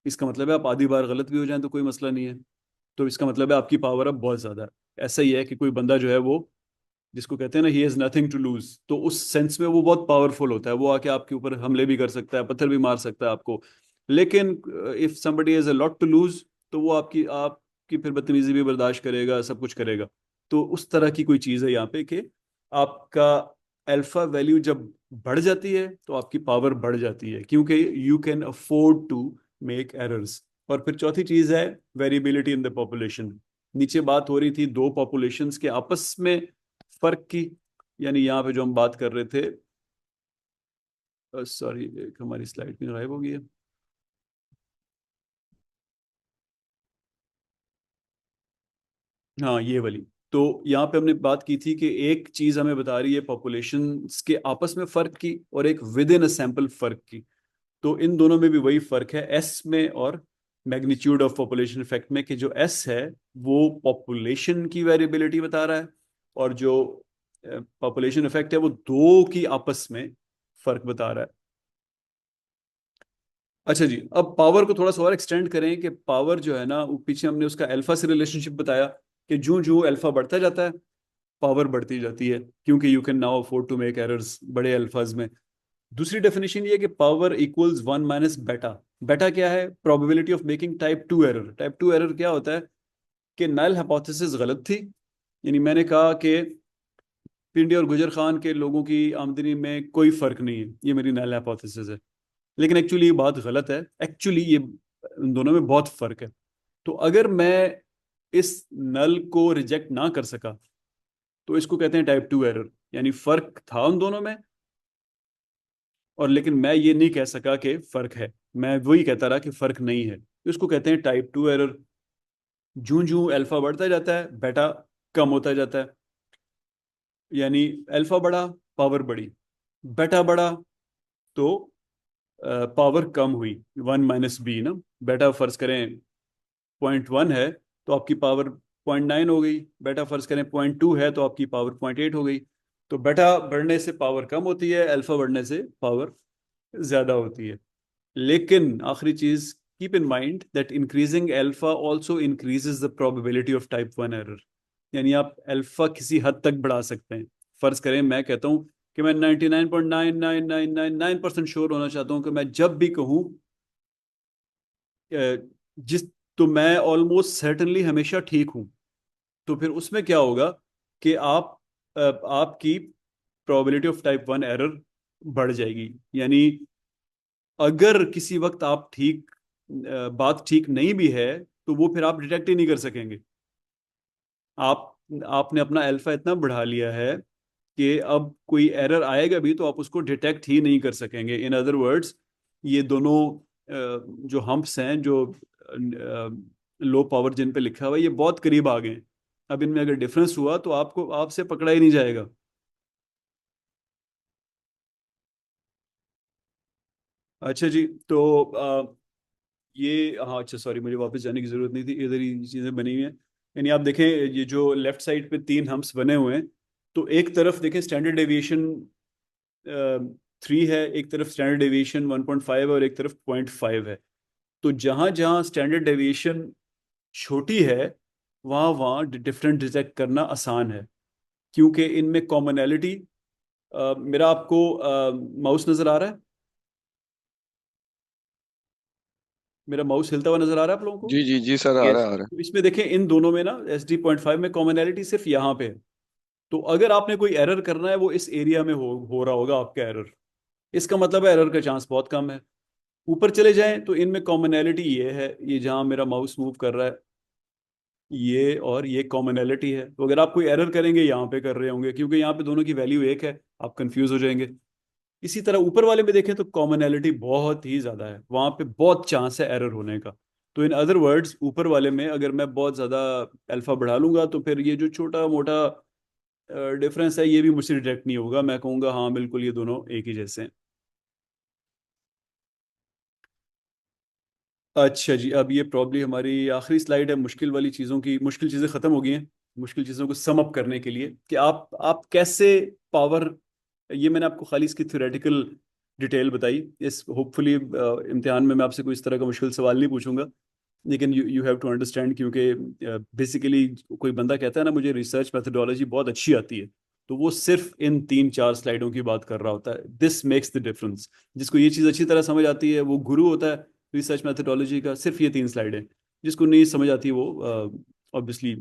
इसका मतलब है आप आधी बार गलत भी हो जाए तो कोई मसला नहीं है। तो इसका मतलब है आपकी पावर अब बहुत ज्यादा है। ऐसा ही है कि कोई बंदा जो है वो, जिसको कहते हैं ना he has nothing to lose, तो उस सेंस में वो बहुत पावरफुल होता है। वो आके आपके ऊपर हमले भी कर सकता है, पत्थर भी मार सकता है आपको। लेकिन if somebody has a lot to lose, तो वो आपकी फिर बदतमीजी भी बर्दाश्त करेगा, सब कुछ करेगा। तो उस तरह की कोई चीज़ है यहाँ पे कि आपका अल्फा वैल्यू जब बढ़ जाती है तो आपकी पावर बढ़ जाती है, क्योंकि you can afford to make errors. और फिर चौथी चीज़ है वेरिएबिलिटी इन द पॉपुलेशन। नीचे बात हो रही थी दो पॉपुलेशंस के आपस में फर्क की, यानी यहाँ पे जो हम बात कर रहे थे, सॉरी एक हमारी स्लाइड भी गायब हो गई है। हाँ ये वाली। तो यहाँ पे हमने बात की थी कि एक चीज हमें बता रही है पॉपुलेशंस के आपस में फर्क की, और एक विद इन अ सैंपल फर्क की। तो इन दोनों में भी वही फर्क है एस में और मैग्नीट्यूड ऑफ पॉपुलेशन इफेक्ट में, कि जो एस है वो पॉपुलेशन की वेरिएबिलिटी बता रहा है, और जो पॉपुलेशन इफेक्ट है वो दो की आपस में फर्क बता रहा है। अच्छा जी, अब पावर को थोड़ा सा और एक्सटेंड करें कि पावर जो है ना, वो पीछे हमने उसका अल्फा से रिलेशनशिप बताया कि जो जो अल्फा बढ़ता जाता है पावर बढ़ती जाती है, क्योंकि you can now afford to make errors बड़े अल्फाज में। दूसरी डेफिनेशन ये है कि पावर इक्वल्स 1 माइनस बेटा। बेटा क्या है? Probability of making type 2 error. Type 2 error क्या होता है कि नल हाइपोथेसिस गलत थी। यानी मैंने कहा कि पिंडी और गुजर खान के लोगों की आमदनी में कोई फर्क नहीं है, ये मेरी नल हाइपोथेसिस है। लेकिन एक्चुअली ये बात गलत है, एक्चुअली ये इन दोनों में बहुत फर्क है। तो अगर मैं इस नल को रिजेक्ट ना कर सका तो इसको कहते हैं टाइप 2 एरर। यानी फ़र्क था उन दोनों में, और लेकिन मैं ये नहीं कह सका कि फ़र्क है, मैं वही कहता रहा कि फ़र्क नहीं है। इसको कहते हैं टाइप 2 एरर। जूं जूं अल्फ़ा बढ़ता जाता है, बेटा कम होता जाता है। यानी अल्फ़ा बढ़ा, पावर बढ़ी, बेटा बढ़ा तो पावर कम हुई, 1 - b ना। बेटा फर्ज करें 0.1 है तो आपकी पावर 0.9 हो गई, बेटा फर्ज करें 0.2 है तो आपकी पावर 0.8 हो गई। तो बेटा बढ़ने से पावर कम होती है, अल्फा बढ़ने से पावर ज्यादा होती है। लेकिन आखिरी चीज, keep in mind that increasing alpha also increases the probability of type 1 error. यानी आप अल्फा किसी हद तक बढ़ा सकते हैं। फर्ज करें मैं कहता हूं कि मैं 99.99999% श्योर होना चाहता हूं कि मैं जब भी कहूं जिस तो मैं ऑलमोस्ट सर्टेनली हमेशा ठीक हूं। तो फिर उसमें क्या होगा कि आपकी प्रोबेबिलिटी ऑफ टाइप 1 एरर बढ़ जाएगी। यानी अगर किसी वक्त आप बात ठीक नहीं भी है तो वो फिर आप डिटेक्ट ही नहीं कर सकेंगे। आप आपने अपना अल्फा इतना बढ़ा लिया है कि अब कोई एरर आएगा भी तो आप उसको डिटेक्ट ही नहीं कर सकेंगे। इन अदर वर्ड्स, ये दोनों जो हम्प्स हैं, जो लो पावर जिन पे लिखा हुआ है, ये बहुत करीब आ गए हैं। अब इनमें अगर डिफरेंस हुआ तो आपको आपसे पकड़ा ही नहीं जाएगा। अच्छा जी, तो ये, हाँ अच्छा सॉरी, मुझे वापस जाने की जरूरत नहीं थी, इधर ही चीज़ें बनी हुई हैं। यानी आप देखें ये जो लेफ्ट साइड पे 3 हम्प्स बने हुए हैं, तो एक तरफ देखें स्टैंडर्ड डेविएशन 3 है, एक तरफ स्टैंडर्ड डेविएशन 1.5 है और एक तरफ 0.5 है। तो जहां जहां स्टैंडर्ड डेविएशन छोटी है वहां वहां डिफरेंट डिटेक्ट करना आसान है, क्योंकि इनमें कॉमनैलिटी। मेरा आपको माउस नजर आ रहा है? मेरा माउस हिलता हुआ नजर आ रहा है आप लोगों को? जी जी जी सर, आ रहा यस। है आ रहा है। तो इसमें देखें इन दोनों में ना SD.5 में कॉमनैलिटी सिर्फ यहाँ पे है। तो अगर आपने कोई एरर करना है वो इस एरिया में हो रहा होगा आपका एरर। इसका मतलब है एरर का चांस बहुत कम है। ऊपर चले जाएं तो इनमें कॉमनैलिटी ये है, ये जहां मेरा माउस मूव कर रहा है, ये और ये कॉमनैलिटी है। तो अगर आप कोई एरर करेंगे यहाँ पे कर रहे होंगे, क्योंकि यहाँ पे दोनों की वैल्यू एक है, आप कंफ्यूज हो जाएंगे। इसी तरह ऊपर वाले में देखें तो कॉमनैलिटी बहुत ही ज्यादा है, वहां पे बहुत चांस है एरर होने का। तो इन अदर वर्ड्स, ऊपर वाले में अगर मैं बहुत ज्यादा अल्फा बढ़ा लूंगा तो फिर ये जो छोटा मोटा डिफरेंस है ये भी मुझसे डिटेक्ट नहीं होगा, मैं कहूंगा हाँ बिल्कुल ये दोनों एक ही जैसे हैं। अच्छा जी, अब ये प्रॉब्ली हमारी आखिरी स्लाइड है। मुश्किल वाली चीज़ों की, मुश्किल चीज़ें ख़त्म हो गई हैं। मुश्किल चीज़ों को सम अप करने के लिए कि आप कैसे पावर, ये मैंने आपको खाली इसकी थ्योरेटिकल डिटेल बताई। इस होपफुली इम्तिहान में मैं आपसे कोई इस तरह का मुश्किल सवाल नहीं पूछूंगा, लेकिन you you have to understand, क्योंकि बेसिकली कोई बंदा कहता है ना मुझे रिसर्च मेथोडोलॉजी बहुत अच्छी आती है, तो वो सिर्फ इन 3 4 स्लाइडों की बात कर रहा होता है। This makes the difference. जिसको ये चीज़ अच्छी तरह समझ आती है वो गुरु होता है रिसर्च मेथोडोलॉजी का। सिर्फ ये 3 स्लाइडें, जिसको नहीं समझ आती वो ऑब्वियसली,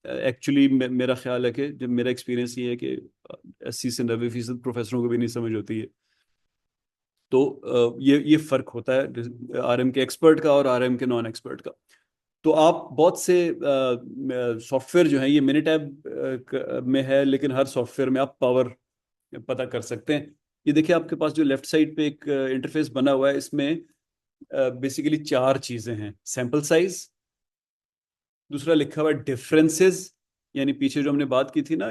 एक्चुअली मेरा ख्याल है कि जब मेरा एक्सपीरियंस ये है कि 80 से 90% प्रोफेसरों को भी नहीं समझ होती है। तो ये फर्क होता है आरएम के एक्सपर्ट का और आरएम के नॉन एक्सपर्ट का। तो आप बहुत से सॉफ्टवेयर जो है, ये मिनिटैब में है, लेकिन हर सॉफ्टवेयर में आप पावर पता कर सकते हैं। ये देखिए आपके पास जो लेफ्ट साइड पे एक इंटरफेस बना हुआ है, इसमें बेसिकली 4 चीजें हैं। सैंपल साइज, दूसरा लिखा हुआ है डिफरेंसेस, यानी पीछे जो हमने बात की थी ना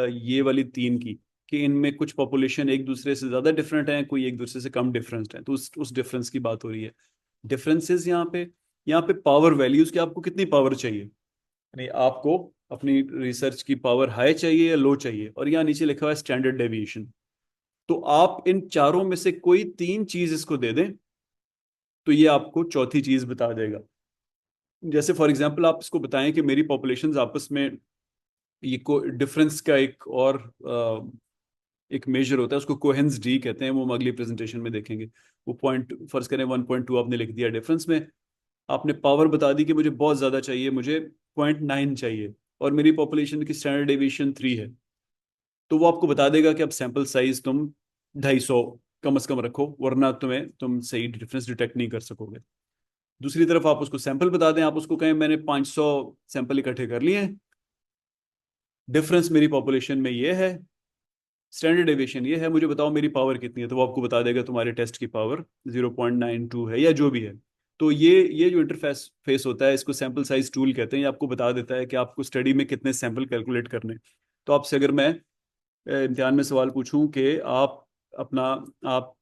ये वाली 3 की, कि इनमें कुछ पॉपुलेशन एक दूसरे से ज्यादा डिफरेंट है, कोई एक दूसरे से कम डिफरेंट है, तो उस डिफरेंस की बात हो रही है। डिफरेंसेस यहाँ पे पावर वैल्यूज की, आपको कितनी पावर चाहिए, यानी आपको अपनी रिसर्च की पावर हाई चाहिए या लो चाहिए। और यहाँ नीचे लिखा हुआ है स्टैंडर्ड डेविएशन। तो आप इन चारों में से कोई 3 चीज इसको दे दें तो ये आपको चौथी चीज बता देगा। जैसे फॉर एग्जांपल आप इसको बताएं कि मेरी पॉपुलेशंस आपस में, ये को डिफरेंस का एक मेजर होता है, उसको कोहेंस डी कहते हैं, वो हम अगली प्रेजेंटेशन में देखेंगे। वो पॉइंट फर्ज करें 1.2 आपने लिख दिया डिफरेंस में, आपने पावर बता दी कि मुझे बहुत ज़्यादा चाहिए, मुझे 0.9 चाहिए, और मेरी पॉपुलेशन की स्टैंडर्ड डेविएशन 3 है। तो वो आपको बता देगा कि अब सैंपल साइज तुम 250 कम से कम रखो, वरना तुम सही डिफरेंस डिटेक्ट नहीं कर सकोगे। दूसरी तरफ आप उसको सैंपल बता दें, आप उसको कहें मैंने 500 सैंपल इकट्ठे कर लिए हैं, डिफरेंस मेरी पॉपुलेशन में ये है, स्टैंडर्ड डेविएशन ये है, मुझे बताओ मेरी पावर कितनी है, तो वो आपको बता देगा तुम्हारे टेस्ट की पावर 0.92 है या जो भी है। तो ये जो इंटरफेस फेस होता है, इसको सैंपल साइज टूल कहते हैं। ये आपको बता देता है कि आपको स्टडी में कितने सैंपल कैलकुलेट करने। तो आपसे अगर मैं इम्तिहान में सवाल पूछूं कि आप अपना आप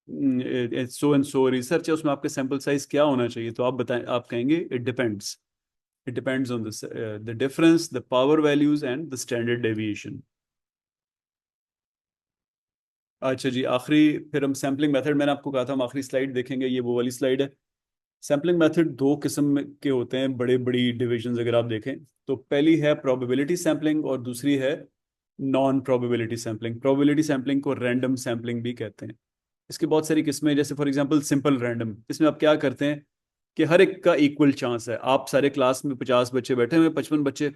सो एंड सो रिसर्च है, उसमें आपका सैंपल साइज क्या होना चाहिए, तो आप बताएं, आप कहेंगे it depends on the difference, the power values and the standard deviation. अच्छा जी, आखिरी फिर हम सैम्पलिंग मेथड, मैंने आपको कहा था हम आखिरी स्लाइड देखेंगे, ये वो वाली स्लाइड है। सैम्पलिंग मेथड दो के होते हैं, बड़े बड़ी डिविजन्स अगर आप देखें। तो पहली है प्रोबेबिलिटी सैम्पलिंग और दूसरी है non probability sampling. Probability sampling को रैंडम सैम्पलिंग भी कहते हैं। इसकी बहुत सारी किस्में हैं, जैसे फॉर एग्जांपल सिंपल रैंडम। इसमें आप क्या करते हैं कि हर एक का इक्वल चांस है। आप सारे क्लास में 50 बच्चे बैठे हुए हैं, 55 बच्चे,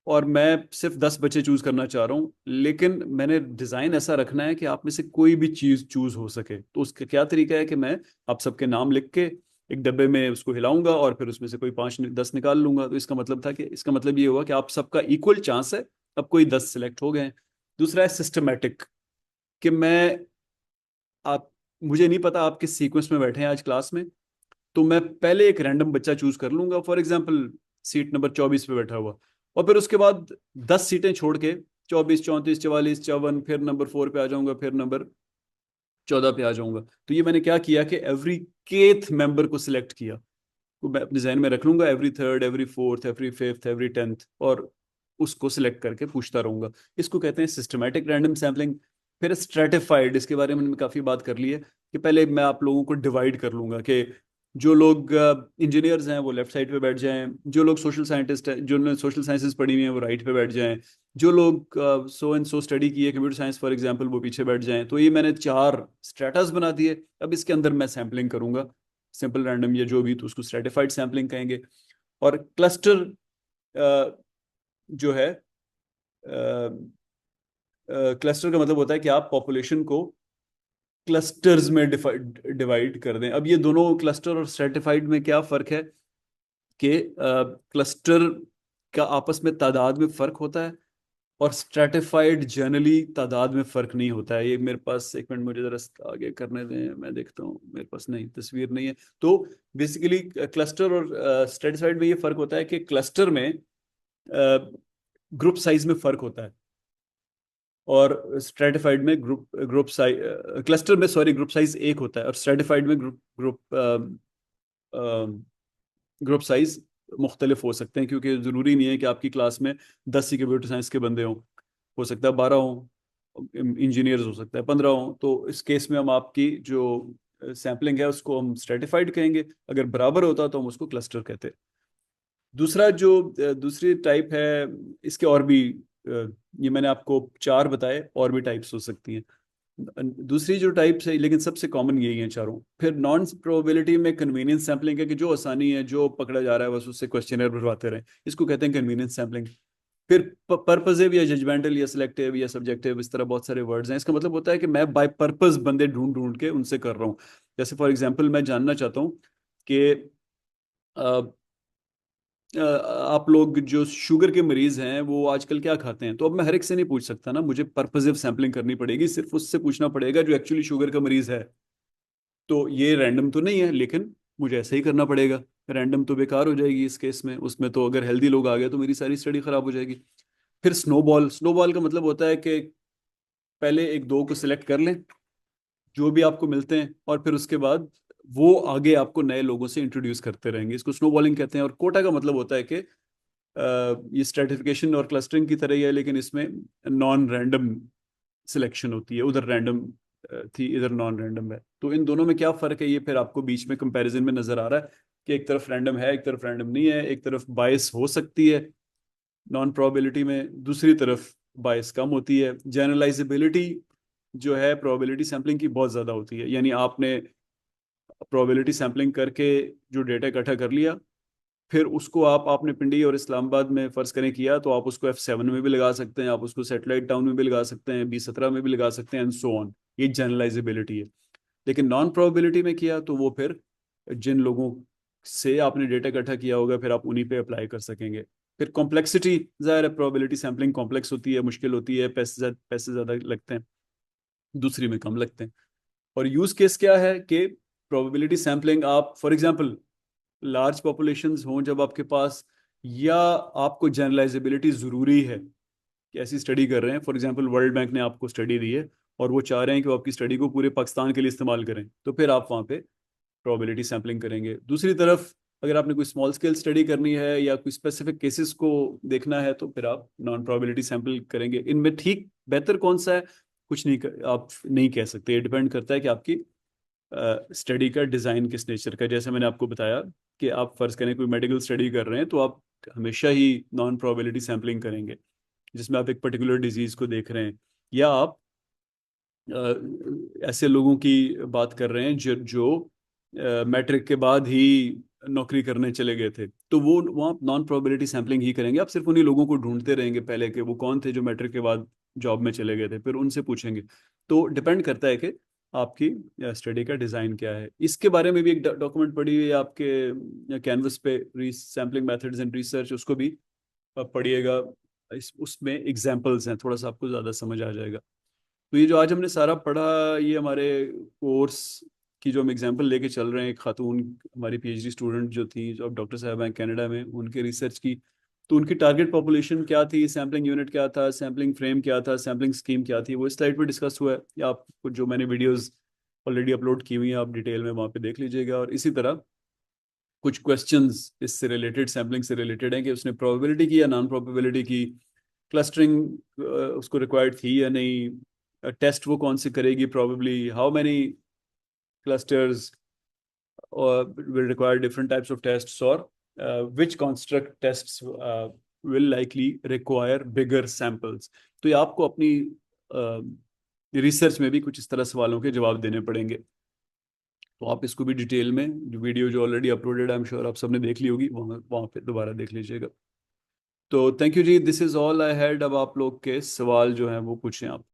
और मैं सिर्फ 10 बच्चे चूज करना चाह रहा हूँ, लेकिन मैंने डिजाइन ऐसा रखना है कि आप में से कोई भी चीज चूज हो सके। तो उसका क्या तरीका है कि मैं आप सबके नाम लिख के एक डब्बे में उसको हिलाऊंगा और फिर उसमें से कोई 5 10 निकाल लूंगा। तो इसका मतलब ये हुआ कि आप सबका इक्वल चांस है, अब कोई 10 सिलेक्ट हो गए हैं। दूसरा है सिस्टमेटिक, कि मैं आप मुझे नहीं पता आप किस सीक्वेंस में बैठे हैं आज क्लास में, तो मैं पहले एक रैंडम बच्चा चूज कर लूंगा, फॉर एग्जाम्पल सीट नंबर 24 पे बैठा हुआ, और फिर उसके बाद 10 सीटें छोड़ के 24 34 44 54, फिर नंबर 4 पे आ जाऊंगा, फिर नंबर 14 पे आ जाऊंगा। तो ये मैंने क्या किया कि एवरी केथ मेंबर को सिलेक्ट किया। तो मैं अपने जहन में रख लूंगा every third, every fourth, every fifth, every 10th, और उसको सिलेक्ट करके पूछता रहूंगा। इसको कहते हैं सिस्टमैटिक रैंडम सैम्पलिंग। फिर स्ट्रेटिफाइड, इसके बारे में मैंने काफी बात कर ली है, कि पहले मैं आप लोगों को डिवाइड कर लूंगा कि जो लोग इंजीनियर्स हैं वो लेफ्ट साइड पे बैठ जाएं, जो लोग सोशल साइंटिस्ट हैं, जो सोशल साइंसेज पढ़ी हुई हैं वो राइट पे बैठ जाएं, जो लोग सो एंड सो स्टडी की है कंप्यूटर साइंस फॉर एग्जांपल वो पीछे बैठ जाएं। तो ये मैंने 4 स्ट्रेटास बना दिए। अब इसके अंदर मैं सैम्पलिंग करूंगा, सिंपल रैंडम या जो भी, तो उसको स्ट्रेटिफाइड सैम्पलिंग कहेंगे। और क्लस्टर जो है, क्लस्टर का मतलब होता है कि आप पॉपुलेशन को क्लस्टर्स में डिवाइड कर दें। अब ये दोनों क्लस्टर और स्ट्रेटिफाइड में क्या फर्क है कि क्लस्टर का आपस में तादाद में फर्क होता है, और स्ट्रेटिफाइड जनरली तादाद में फर्क नहीं होता है। ये मेरे पास, एक मिनट मुझे जरा आगे करने दें, मैं देखता हूँ, मेरे पास नहीं, तस्वीर नहीं है। तो बेसिकली क्लस्टर और स्ट्रेटिफाइड में ये फर्क होता है कि क्लस्टर में ग्रुप साइज में फर्क होता है, और स्ट्रेटिफाइड में ग्रुप साइज, क्लस्टर में सॉरी ग्रुप साइज एक होता है, और स्ट्रेटिफाइड में ग्रुप ग्रुप ग्रुप साइज मुख्तलिफ हो सकते हैं, क्योंकि ज़रूरी नहीं है कि आपकी क्लास में 10 ही कंप्यूटर साइंस के बंदे हों, हो सकता है 12 हों, इंजीनियर्स हो सकता है 15 हों। तो इस केस में हम आपकी जो सैम्पलिंग है उसको हम स्ट्रेटिफाइड कहेंगे, अगर बराबर होता तो हम उसको क्लस्टर कहते हैं। दूसरी टाइप है, इसके और भी ये मैंने आपको 4 बताए, और भी टाइप्स हो सकती हैं। दूसरी जो टाइप्स है, लेकिन सबसे कॉमन यही है चारों। फिर नॉन प्रोबेबिलिटी में कन्वीनियंस सैम्पलिंग है, कि जो आसानी है, जो पकड़ा जा रहा है बस उससे क्वेश्चनर भरवाते रहें, इसको कहते हैं कन्वीनियंस सैम्पलिंग। फिर पर्पजिव या जजमेंटल या सिलेक्टिव या सब्जेक्टिव, इस तरह बहुत सारे वर्ड्स हैं। इसका मतलब होता है कि मैं बाय पर्पस बंदे ढूंढ ढूंढ के उनसे कर रहा हूँ। जैसे फॉर एग्जाम्पल मैं जानना चाहता हूँ कि आप लोग जो शुगर के मरीज हैं वो आजकल क्या खाते हैं। तो अब मैं हर एक से नहीं पूछ सकता ना, मुझे पर्पसिव सैम्पलिंग करनी पड़ेगी, सिर्फ उससे पूछना पड़ेगा जो एक्चुअली शुगर का मरीज है। तो ये रैंडम तो नहीं है, लेकिन मुझे ऐसे ही करना पड़ेगा। रैंडम तो बेकार हो जाएगी इस केस में, उसमें तो अगर हेल्दी लोग आ गए तो मेरी सारी स्टडी खराब हो जाएगी। फिर स्नोबॉल, स्नोबॉल का मतलब होता है कि पहले एक दो को सिलेक्ट कर लें जो भी आपको मिलते हैं, और फिर उसके बाद वो आगे आपको नए लोगों से इंट्रोड्यूस करते रहेंगे, इसको स्नोबॉलिंग कहते हैं। और कोटा का मतलब होता है कि ये स्ट्रेटिफिकेशन और क्लस्टरिंग की तरह ही है, लेकिन इसमें नॉन रैंडम सिलेक्शन होती है, उधर रैंडम थी, इधर नॉन रैंडम है। तो इन दोनों में क्या फर्क है, ये फिर आपको बीच में कंपैरिजन में नजर आ रहा है कि एक तरफ रैंडम है, एक तरफ रैंडम नहीं है, एक तरफ बायस हो सकती है नॉन प्रोबेबिलिटी में, दूसरी तरफ बायस कम होती है। जनरलाइजेबिलिटी जो है प्रोबेबिलिटी सैम्पलिंग की बहुत ज़्यादा होती है, यानी आपने प्रोबेबिलिटी सैम्पलिंग करके जो डेटा इकट्ठा कर लिया, फिर उसको आपने पिंडी और इस्लामाबाद में फ़र्ज़ करें किया, तो आप उसको F7 में भी लगा सकते हैं, आप उसको सेटेलाइट टाउन में भी लगा सकते हैं, B17 में भी लगा सकते हैं, एंड सो ऑन। ये जनरलाइजेबिलिटी है। लेकिन नॉन प्रोबेबिलिटी में किया तो वो फिर जिन लोगों से आपने डेटा इकट्ठा किया होगा फिर आप उन्हीं पे अप्लाई कर सकेंगे। फिर कॉम्प्लेक्सिटी, ज़ाहिर है प्रोबेबिलिटी सैम्पलिंग कॉम्प्लेक्स होती है, मुश्किल होती है, पैसे ज़्यादा लगते हैं, दूसरी में कम लगते हैं। और यूज़ केस क्या है कि प्रोबेबिलिटी सैम्पलिंग आप फॉर एग्जांपल लार्ज पॉपुलेशंस हों जब आपके पास, या आपको जनरलाइजेबिलिटी ज़रूरी है कि ऐसी स्टडी कर रहे हैं, फॉर एग्जांपल वर्ल्ड बैंक ने आपको स्टडी दी है और वो चाह रहे हैं कि वो आपकी स्टडी को पूरे पाकिस्तान के लिए इस्तेमाल करें, तो फिर आप वहाँ पे प्रोबेबिलिटी सैम्पलिंग करेंगे। दूसरी तरफ अगर आपने कोई स्मॉल स्केल स्टडी करनी है या कोई स्पेसिफिक केसेस को देखना है तो फिर आप नॉन प्रोबेबिलिटी सैम्पल करेंगे। इनमें ठीक बेहतर कौन सा है, कुछ नहीं आप नहीं कह सकते, ये डिपेंड करता है कि आपकी स्टडी का डिज़ाइन किस नेचर का। जैसे मैंने आपको बताया कि आप फर्ज करें कोई मेडिकल स्टडी कर रहे हैं तो आप हमेशा ही नॉन प्रोबेबिलिटी सैम्पलिंग करेंगे, जिसमें आप एक पर्टिकुलर डिजीज़ को देख रहे हैं, या आप ऐसे लोगों की बात कर रहे हैं जो मैट्रिक के बाद ही नौकरी करने चले गए थे, तो वो वहाँ नॉन प्रोबेबिलिटी सैम्पलिंग ही करेंगे। आप सिर्फ उन्हीं लोगों को ढूंढते रहेंगे पहले कि वो कौन थे जो मैट्रिक के बाद जॉब में चले गए थे, फिर उनसे पूछेंगे। तो डिपेंड करता है कि आपकी स्टडी का डिज़ाइन क्या है। इसके बारे में भी एक डॉक्यूमेंट पड़ी हुई है आपके कैनवस पे, सैम्पलिंग मेथड्स एंड रिसर्च, उसको भी पढ़िएगा। उसमें एग्जाम्पल्स हैं, थोड़ा सा आपको ज़्यादा समझ आ जाएगा। तो ये जो आज हमने सारा पढ़ा, ये हमारे कोर्स की जो हम एग्जांपल लेके चल रहे हैं, एक खातून हमारी पीएचडी स्टूडेंट जो थी, जो अब डॉक्टर साहब हैं कनाडा में, उनके रिसर्च की, तो उनकी टारगेट पॉपुलेशन क्या थी, सैम्पलिंग यूनिट क्या था, सैम्पलिंग फ्रेम क्या था, सैम्पलिंग स्कीम क्या थी, वो इस स्लाइड पे डिस्कस हुआ है, या आपको जो मैंने वीडियोस ऑलरेडी अपलोड की हुई हैं आप डिटेल में वहाँ पे देख लीजिएगा। और इसी तरह कुछ क्वेश्चंस इससे रिलेटेड, सैम्पलिंग से रिलेटेड हैं कि उसने प्रोबेबिलिटी की या नॉन प्रोबेबिलिटी की, क्लस्टरिंग उसको रिक्वायर्ड थी या नहीं, टेस्ट वो कौन सी करेगी, probably how many clusters will require different types of tests, or which construct tests will likely require bigger samples। तो ये आपको अपनी रिसर्च में भी कुछ इस तरह सवालों के जवाब देने पड़ेंगे। तो आप इसको भी डिटेल में, जो वीडियो जो already uploaded I am sure आप सबने देख ली होगी, वहाँ पे दोबारा देख लीजिएगा। तो thank you ji, this is all I had. अब आप लोग के सवाल जो हैं वो पूछें आप।